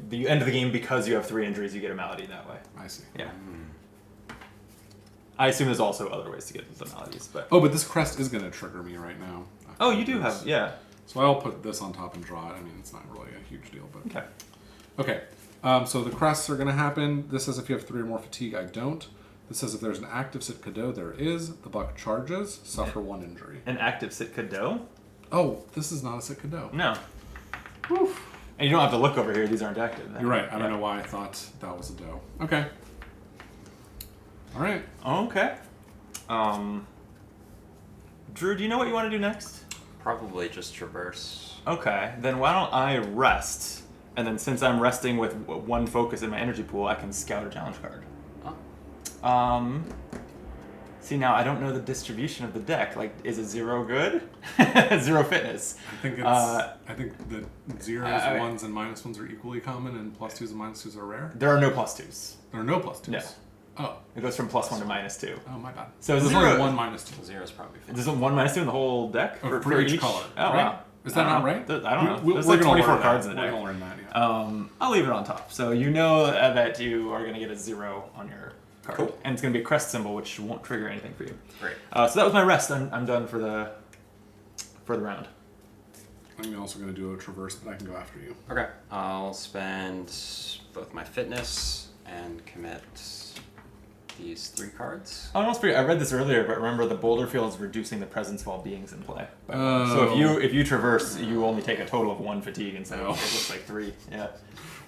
the game because you have 3 injuries, you get a malady that way. I see. Yeah. I assume there's also other ways to get the maladies, but Oh, but this crest is going to trigger me right now. oh, you do have So I'll put this on top and draw it. I mean, it's not really a huge deal, but Okay. Okay. So the crests are going to happen. This says if you have 3 or more fatigue, I don't. This says if there's an active Sit Cadeau, there is. The buck charges, suffer 1 injury. An active Sit Cadeau? Oh, this is not a Sit Cadeau. No. Whew. And you don't have to look over here. These aren't active. Then. You're right. I don't know why I thought that was a doe. Okay. All right. Okay. Drew, do you know what you want to do next? Probably just traverse. Okay, then why don't I rest? And then since I'm resting with 1 focus in my energy pool, I can scout a challenge card. Oh. See, now I don't know the distribution of the deck. Like, is it 0 good? 0 fitness. I think it's. I think the zeros, ones, and -1s are equally common, and +2s and -2s are rare. There are no +2s. There are no +2s. No. Oh. It goes from +1 to -2. Oh, my bad. So is there's zero- only 1 -2. 0 is probably fine. There's 1 -2 in the whole deck For each color. Oh, right? wow. Is that not right? I don't know. There's we're like gonna 24 learn cards that. in the We're deck. going to learn that, yeah. I'll leave it on top. So you know that you are going to get a 0 on your card. Cool. And it's going to be a crest symbol, which won't trigger anything for you. Great. So that was my rest. I'm done for the round. I'm also going to do a traverse, but I can go after you. Okay. I'll spend both my fitness and commit these 3 cards. I almost forget. I read this earlier, but remember the boulder field is reducing the presence of all beings in play. Oh. So if you traverse, you only take a total of 1 fatigue instead of it looks like 3. Yeah.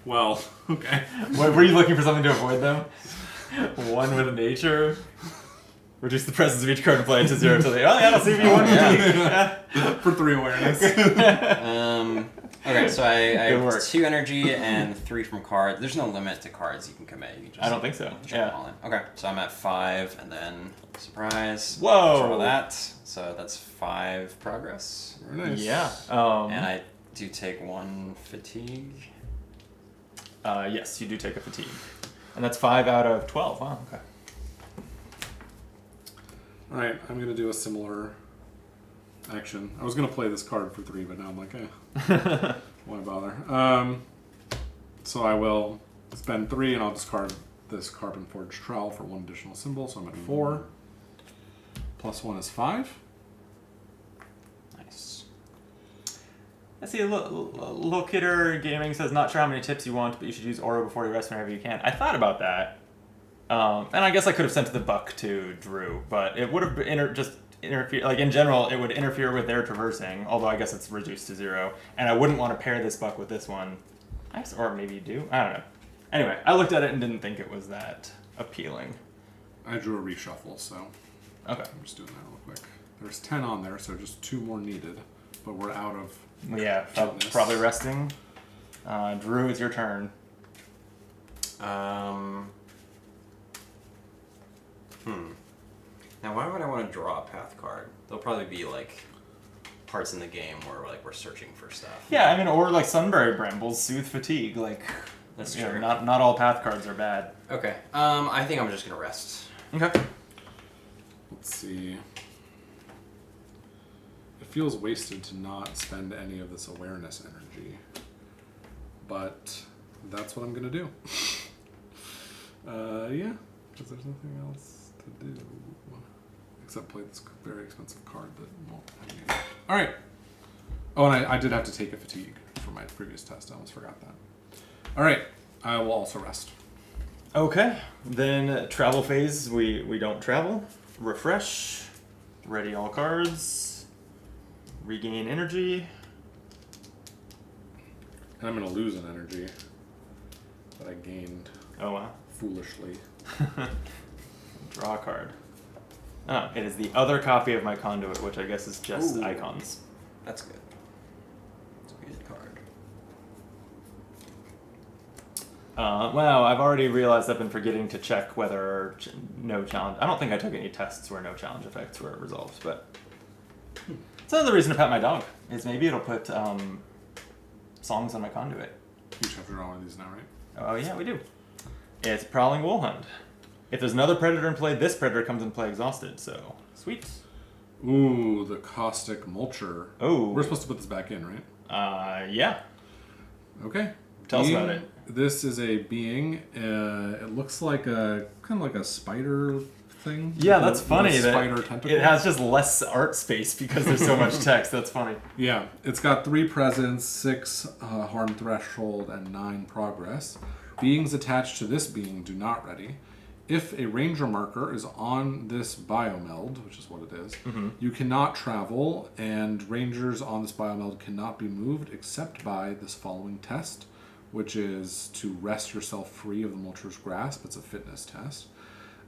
Well, okay. Were you looking for something to avoid them? 1 with nature. Reduce the presence of each card in play to 0 until they. Oh yeah, I'll see if you 1 fatigue. Yeah. For 3 awareness. Okay, so I Good have work. 2 energy and 3 from cards. There's no limit to cards you can commit. You can just I don't think so. jump Yeah. all in. Okay, so I'm at 5, and then surprise. Whoa. Draw that. So that's 5 progress. Very nice. Yeah. And I do take 1 fatigue. Yes, you do take a fatigue. And that's 5 out of 12. Wow, okay. Alright, I'm going to do a similar action. I was going to play this card for 3, but now I'm like, why bother? So I will spend 3, and I'll discard this Carbon Forged Trowel for 1 additional symbol, so I'm at 4. +1 is 5. Nice. I see Locator Gaming says, not sure how many tips you want, but you should use Aura before you rest whenever you can. I thought about that. And I guess I could have sent the buck to Drew, but it would have interfere. Like in general, it would interfere with their traversing. Although I guess it's reduced to 0, and I wouldn't want to pair this buck with this one. Or maybe you do. I don't know. Anyway, I looked at it and didn't think it was that appealing. I drew a reshuffle, so Okay. I'm just doing that real quick. There's 10 on there, so just 2 more needed, but we're out of. Yeah, Goodness. probably resting. Drew, it's your turn. Now, why would I want to draw a path card? There'll probably be like parts in the game where we're searching for stuff. Yeah, I mean, or like Sunbury Brambles, soothe fatigue. Like, That's you know, true. not all path cards are bad. Okay. I think I'm just gonna rest. Okay. Let's see. It feels wasted to not spend any of this awareness energy, but that's what I'm gonna do. Yeah, because there's nothing else to do except play this very expensive card that won't have any. All right. Oh, and I did have to take a fatigue for my previous test. I almost forgot that. All right. I will also rest. Okay, then travel phase, we don't travel. Refresh, ready all cards, regain energy. And I'm going to lose an energy that I gained Oh wow. foolishly. Draw a card. Oh, it is the other copy of my conduit, which I guess is just Ooh. icons. That's good. It's a good card. Well, I've already realized I've been forgetting to check whether no challenge. I don't think I took any tests where no challenge effects were resolved, but it's another reason to pet my dog. Is maybe it'll put songs on my conduit. You each have to draw one of these now, right? Oh yeah, we do. It's Prowling Wolfhound. If there's another predator in play, this predator comes in play exhausted. So sweet. Ooh, the Caustic Mulcher. Oh. We're supposed to put this back in, right? Yeah. Okay. Tell us about it. This is a being. It looks like a kind of like a spider thing. Yeah, that's With funny. a That spider tentacle. it has just less art space because there's so much text. That's funny. Yeah, it's got 3 presence, 6 harm threshold, and 9 progress. Beings attached to this being do not ready. If a ranger marker is on this biomeld, which is what it is, you cannot travel, and rangers on this biomeld cannot be moved except by this following test, which is to wrest yourself free of the Mulcher's grasp. It's a fitness test.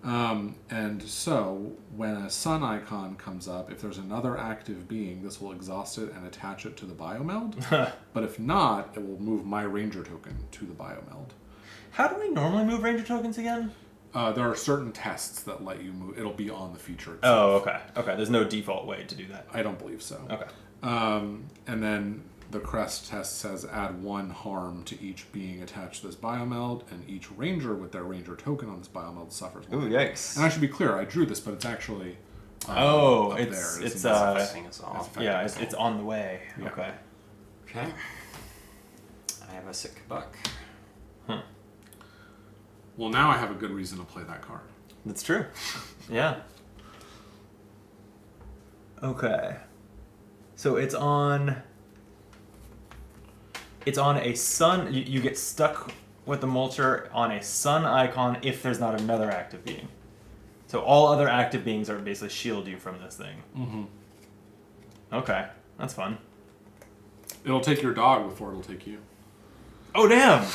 And so, when a sun icon comes up, if there's another active being, this will exhaust it and attach it to the biomeld. But if not, it will move my ranger token to the biomeld. How do we normally move ranger tokens again? There are certain tests that let you move. It'll be on the feature itself. Oh, okay. Okay, there's no default way to do that. I don't believe so. Okay. And then the crest test says add 1 harm to each being attached to this biomeld, and each ranger with their ranger token on this biomeld suffers 1. Ooh, yikes. And I should be clear, I drew this, but it's actually Oh, up it's there. it's Affecting us all. yeah, it's on the way. Yeah. Okay. Okay. I have a sick buck. Well, now I have a good reason to play that card. That's true. Yeah. Okay. So it's on a sun. You get stuck with the Mulcher on a sun icon if there's not another active being. So all other active beings are basically shield you from this thing. Mm-hmm. Okay, that's fun. It'll take your dog before it'll take you. Oh damn!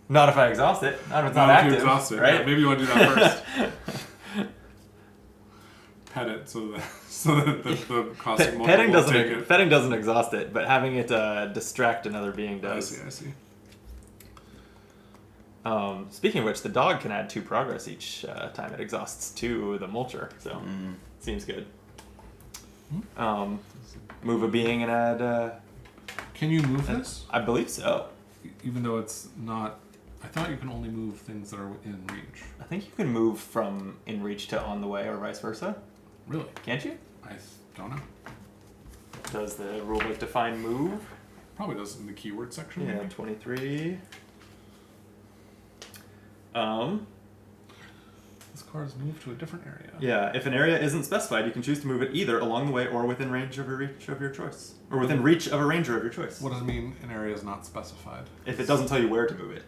Not if I exhaust it. Not if it's not If active. you exhaust it, right? yeah, maybe you want to do that first. Pet it so that the caustic mulcher Petting will take it. petting doesn't exhaust it, but having it distract another being does. I see. Speaking of which, the dog can add 2 progress each time it exhausts to the Mulcher, so seems good. Move a being and add. Can you move this? I believe so. Even though it's not... I thought you can only move things that are in reach. I think you can move from in reach to on the way, or vice versa. Really? Can't you? I don't know. Does the rulebook define move? Probably does in the keyword section. Yeah, maybe. 23. This card is moved to a different area. Yeah, if an area isn't specified, you can choose to move it either along the way or within range of a reach of your choice. Or within reach of a ranger of your choice. What does it mean an area is not specified? If it doesn't tell you where to move it,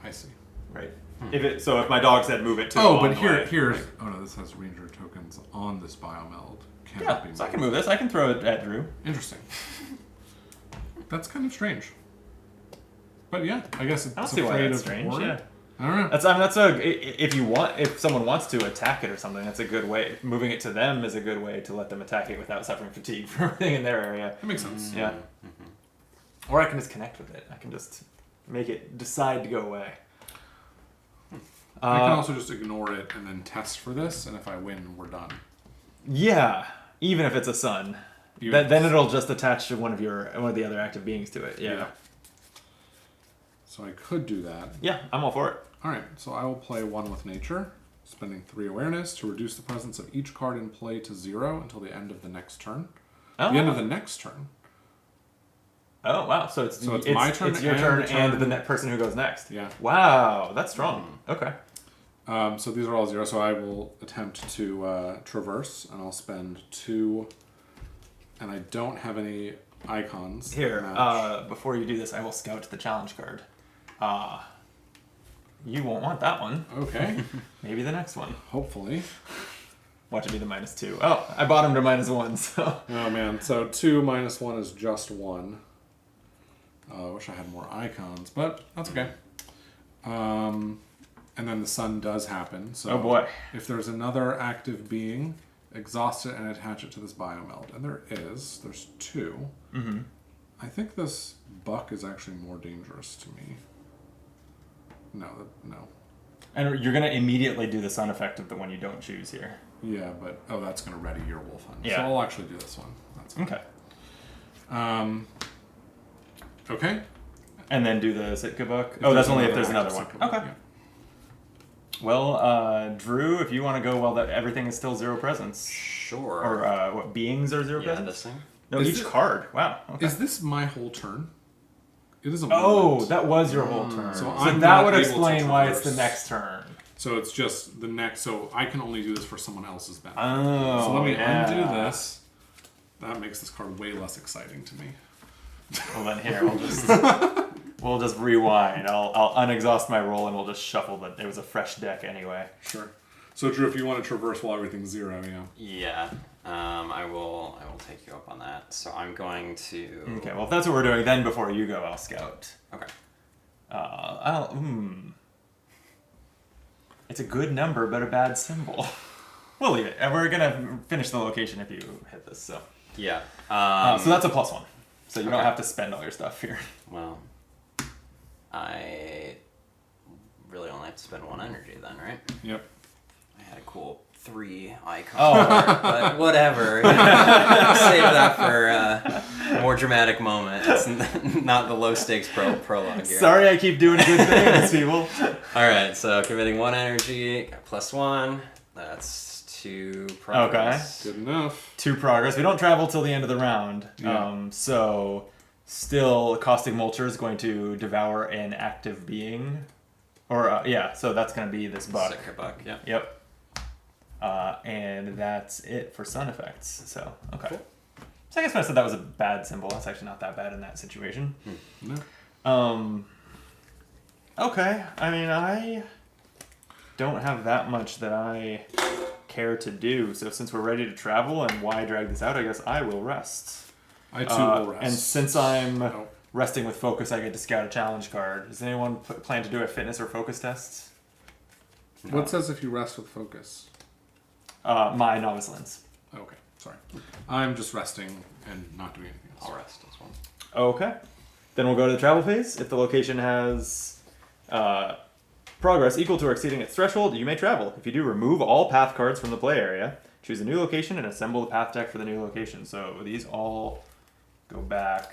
I see. right? If my dog said move it to Oh, on but the way, here's... right? Oh no, this has ranger tokens on this biomeld. Cannot Yeah, be moved. so I can move this. I can throw it at Drew. Interesting. That's kind of strange. But yeah, I guess it's I don't see why afraid that's of strange. horde. Yeah, I don't know. that's if someone wants to attack it or something, that's a good way. Moving it to them is a good way to let them attack it without suffering fatigue for everything in their area. That makes sense. Yeah. Or I can just connect with it. I can just make it decide to go away. I can also just ignore it and then test for this, and if I win, we're done. Yeah, even if it's a sun, then it'll just attach to one of the other active beings to it. Yeah. So I could do that. Yeah, I'm all for it. Alright, so I will play 1 with nature, spending 3 awareness to reduce the presence of each card in play to 0 until the end of the next turn. Oh. The end of the next turn. Oh wow! So it's my turn It's your and turn the and turn- the person who goes next. Yeah. Wow, that's strong. Okay. So these are all 0, so I will attempt to traverse, and I'll spend 2, and I don't have any icons. Here, match. before you do this, I will scout the challenge card. You won't want that one. Okay. Maybe the next one. Hopefully. Watch it be the -2. Oh, I bought him to -1, so. Oh man, so 2 minus 1 is just 1. I wish I had more icons, but that's okay. And then the sun does happen. So Oh boy. if there's another active being, exhaust it and attach it to this biomeld. And there's 2. Mm-hmm. I think this buck is actually more dangerous to me. No. And you're going to immediately do the sun effect of the one you don't choose here. Yeah, but that's going to ready your wolf hunt. Yeah. So I'll actually do this one. That's fine. Okay. Okay. And then do the Sitka book. Oh, that's only if there's another one. Sitka book, Okay. yeah. Well, Drew, if you want to go while everything is still 0 presence. Sure. Or what, beings are 0 yeah, presence? this thing. No, Is each it- card. Wow. Okay. Is this my whole turn? It is a Oh, moment. that was your whole turn. So So I'm that not would able to explain why it's the traverse. next turn. So it's just the next. So I can only do this for someone else's benefit. Oh, So let me yeah. undo this. That makes this card way less exciting to me. Well, then here we'll just rewind. I'll unexhaust my roll and we'll just shuffle that. It was a fresh deck anyway. Sure. So Drew, if you want to traverse while everything's 0, yeah. Yeah. I will take you up on that. So I'm going to. Okay. Well, if that's what we're doing, then before you go, I'll scout. Okay. It's a good number, but a bad symbol. We'll leave it. And we're gonna finish the location if you hit this. So. Yeah. So that's a +1. So you don't Okay. have to spend all your stuff here. Well, I really only have to spend 1 energy then, right? Yep. I had a cool 3 icon, Oh. but whatever. Save that for a more dramatic moment. It's not the low stakes prologue here. Sorry, I keep doing good things, people. All right, so committing 1 energy, got +1. That's 2 progress. Good enough. 2 progress. We don't travel till the end of the round. Yeah. So still Caustic Mulcher is going to devour an active being. Or, so that's going to be this buck. Sicker buck, yeah. Yep. And that's it for sun effects. So, okay. Cool. So I guess when I said that was a bad symbol, that's actually not that bad in that situation. No. Okay. I mean, I don't have that much that I care to do. So since we're ready to travel and why drag this out, I guess I will rest. I too will rest. And since I'm Oh. resting with focus, I get to scout a challenge card. Does anyone plan to do a fitness or focus test? What says if you rest with focus? My novice lens. Okay, sorry. I'm just resting and not doing anything else. I'll rest as well. Okay. Then we'll go to the travel phase. If the location has progress equal to or exceeding its threshold, you may travel. If you do, remove all path cards from the play area, choose a new location, and assemble the path deck for the new location. So these all go back.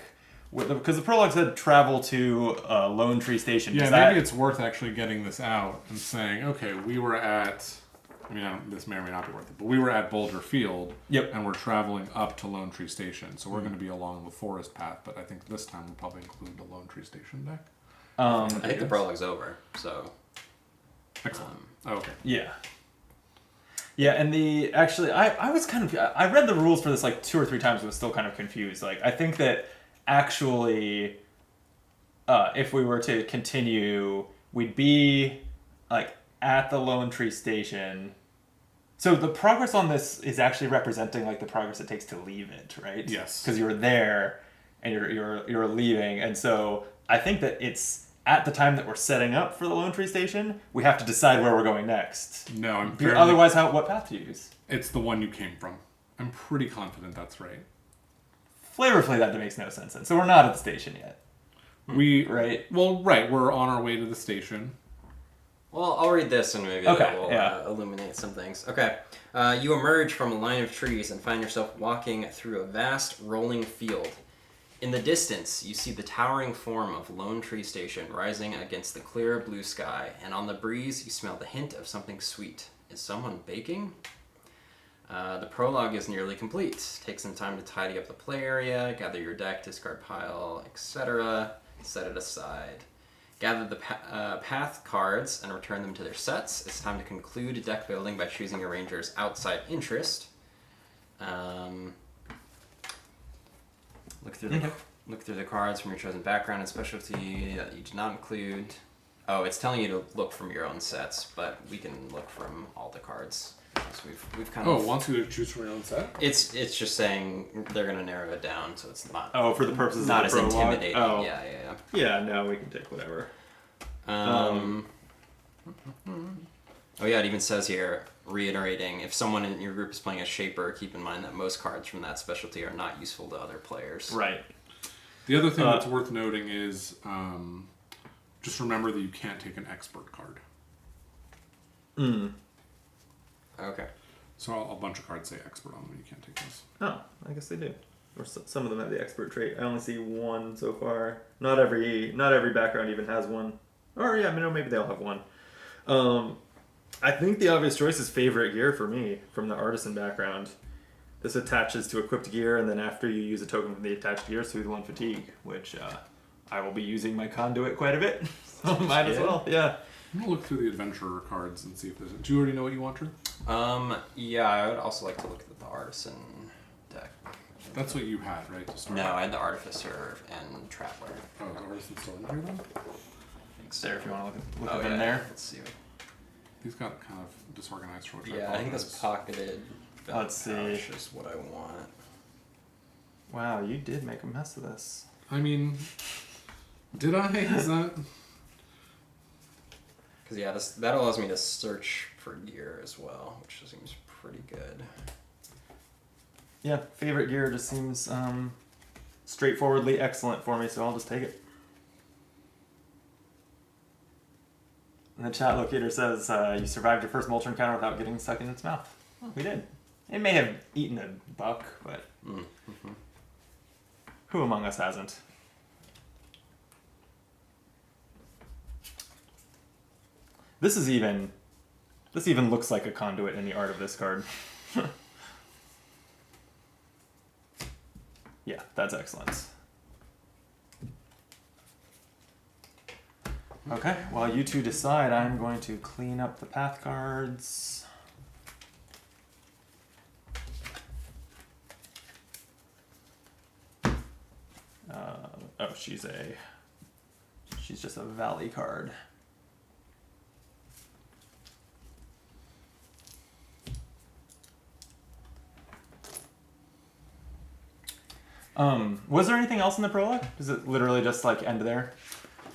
Because the prologue said travel to Lone Tree Station. Yeah, Does maybe that- it's worth actually getting this out and saying, okay, we were at, this may or may not be worth it, but we were at Boulder Field, Yep. and we're traveling up to Lone Tree Station, so we're going to be along the forest path, but I think this time we'll probably include the Lone Tree Station deck. I think the prologue's over, so. Excellent. Okay. Yeah. Yeah, and I was kind of, I read the rules for this like 2 or 3 times and was still kind of confused. Like, I think that actually, if we were to continue, we'd be like at the Lone Tree Station. So the progress on this is actually representing like the progress it takes to leave it, right? Yes. Because you're there and you're leaving, and so I think that it's at the time that we're setting up for the Lone Tree Station, we have to decide where we're going next. No, I'm Because fairly, otherwise, what path do you use? it's the one you came from. I'm pretty confident that's right. Flavorfully, that makes no sense. Then. So we're not at the station yet, right? Well, right. We're on our way to the station. Well, I'll read this and maybe Okay, that will yeah. illuminate some things. Okay. You emerge from a line of trees and find yourself walking through a vast rolling field. In the distance, you see the towering form of Lone Tree Station rising against the clear blue sky, and on the breeze you smell the hint of something sweet. Is someone baking? The prologue is nearly complete. Take some time to tidy up the play area, gather your deck, discard pile, etc. Set it aside. Gather the path cards and return them to their sets. It's time to conclude deck building by choosing your ranger's outside interest. Look through the cards from your chosen background and specialty that you did not include. Oh, it's telling you to look from your own sets, but we can look from all the cards. So we've kind of. Oh, wants you to choose from your own set? It's just saying they're gonna narrow it down, so it's not. Oh, for the purposes not of as the prologue? intimidating. Oh. Yeah. Yeah, no, we can take whatever. Oh yeah, it even says here, reiterating, if someone in your group is playing a shaper, keep in mind that most cards from that specialty are not useful to other players. Right. The other thing that's worth noting is just remember that you can't take an expert card. Okay. So a bunch of cards say expert on them. You can't take those. Oh, I guess they do. Or some of them have the expert trait. I only see one so far. Not every background even has one. Or yeah, maybe they all have one. I think the obvious choice is favorite gear for me from the artisan background. This attaches to equipped gear, and then after you use a token from the attached gear, soothe one fatigue, which I will be using my conduit quite a bit. So might as well. Yeah. I'm gonna look through the adventurer cards and see if there's. Do you already know what you want, Drew? Yeah, I would also like to look at the artisan deck. That's what you had, right? To start No, I had the artificer and traveler. Oh, the artisan's still in here then? Sarah, if you want to look Oh, up in yeah. there. Let's see. These got kind of disorganized for which Yeah, I think that's pocketed. Let's see. Pouch is what I want. Wow, you did make a mess of this. I mean, did I? Is that? Because yeah, that allows me to search for gear as well, which seems pretty good. Yeah, favorite gear just seems straightforwardly excellent for me, so I'll just take it. And the chat locator says you survived your first Molter encounter without getting stuck in its mouth. Well, we did. It may have eaten a buck, but who among us hasn't? This even looks like a conduit in the art of this card. Yeah, that's excellent. Okay, while you two decide, I'm going to clean up the path cards. Oh, she's just a valley card. Was there anything else in the prologue? Does it literally just like end there?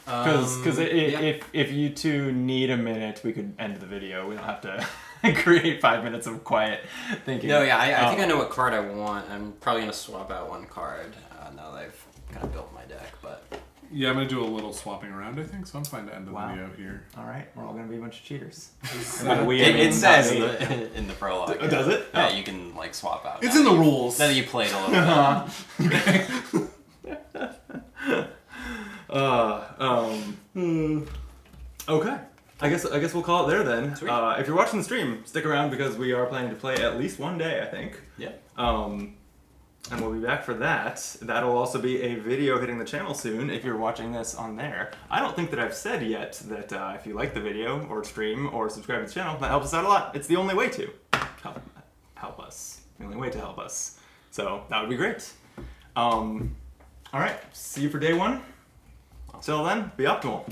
Because yeah. if you two need a minute, we could end the video. We don't have to create 5 minutes of quiet thinking. No, yeah, I think I know what card I want. I'm probably going to swap out one card now that I've kind of built my deck, but... Yeah, I'm gonna do a little swapping around, I think, so I'm fine to end the Wow. video here. All right, we're all going to be a bunch of cheaters. It says in the prologue. Oh, does it? Yeah, Oh. you can like swap out. It's in the rules. Now that you played a little bit. Okay. I guess we'll call it there then. Sweet. If you're watching the stream, stick around because we are planning to play at least one day, I think. Yeah. And we'll be back for that. That'll also be a video hitting the channel soon if you're watching this on there. I don't think that I've said yet that if you like the video or stream or subscribe to the channel, that helps us out a lot. It's the only way to help us. The only way to help us. So that would be great. All right. See you for day one. Till then, be optimal.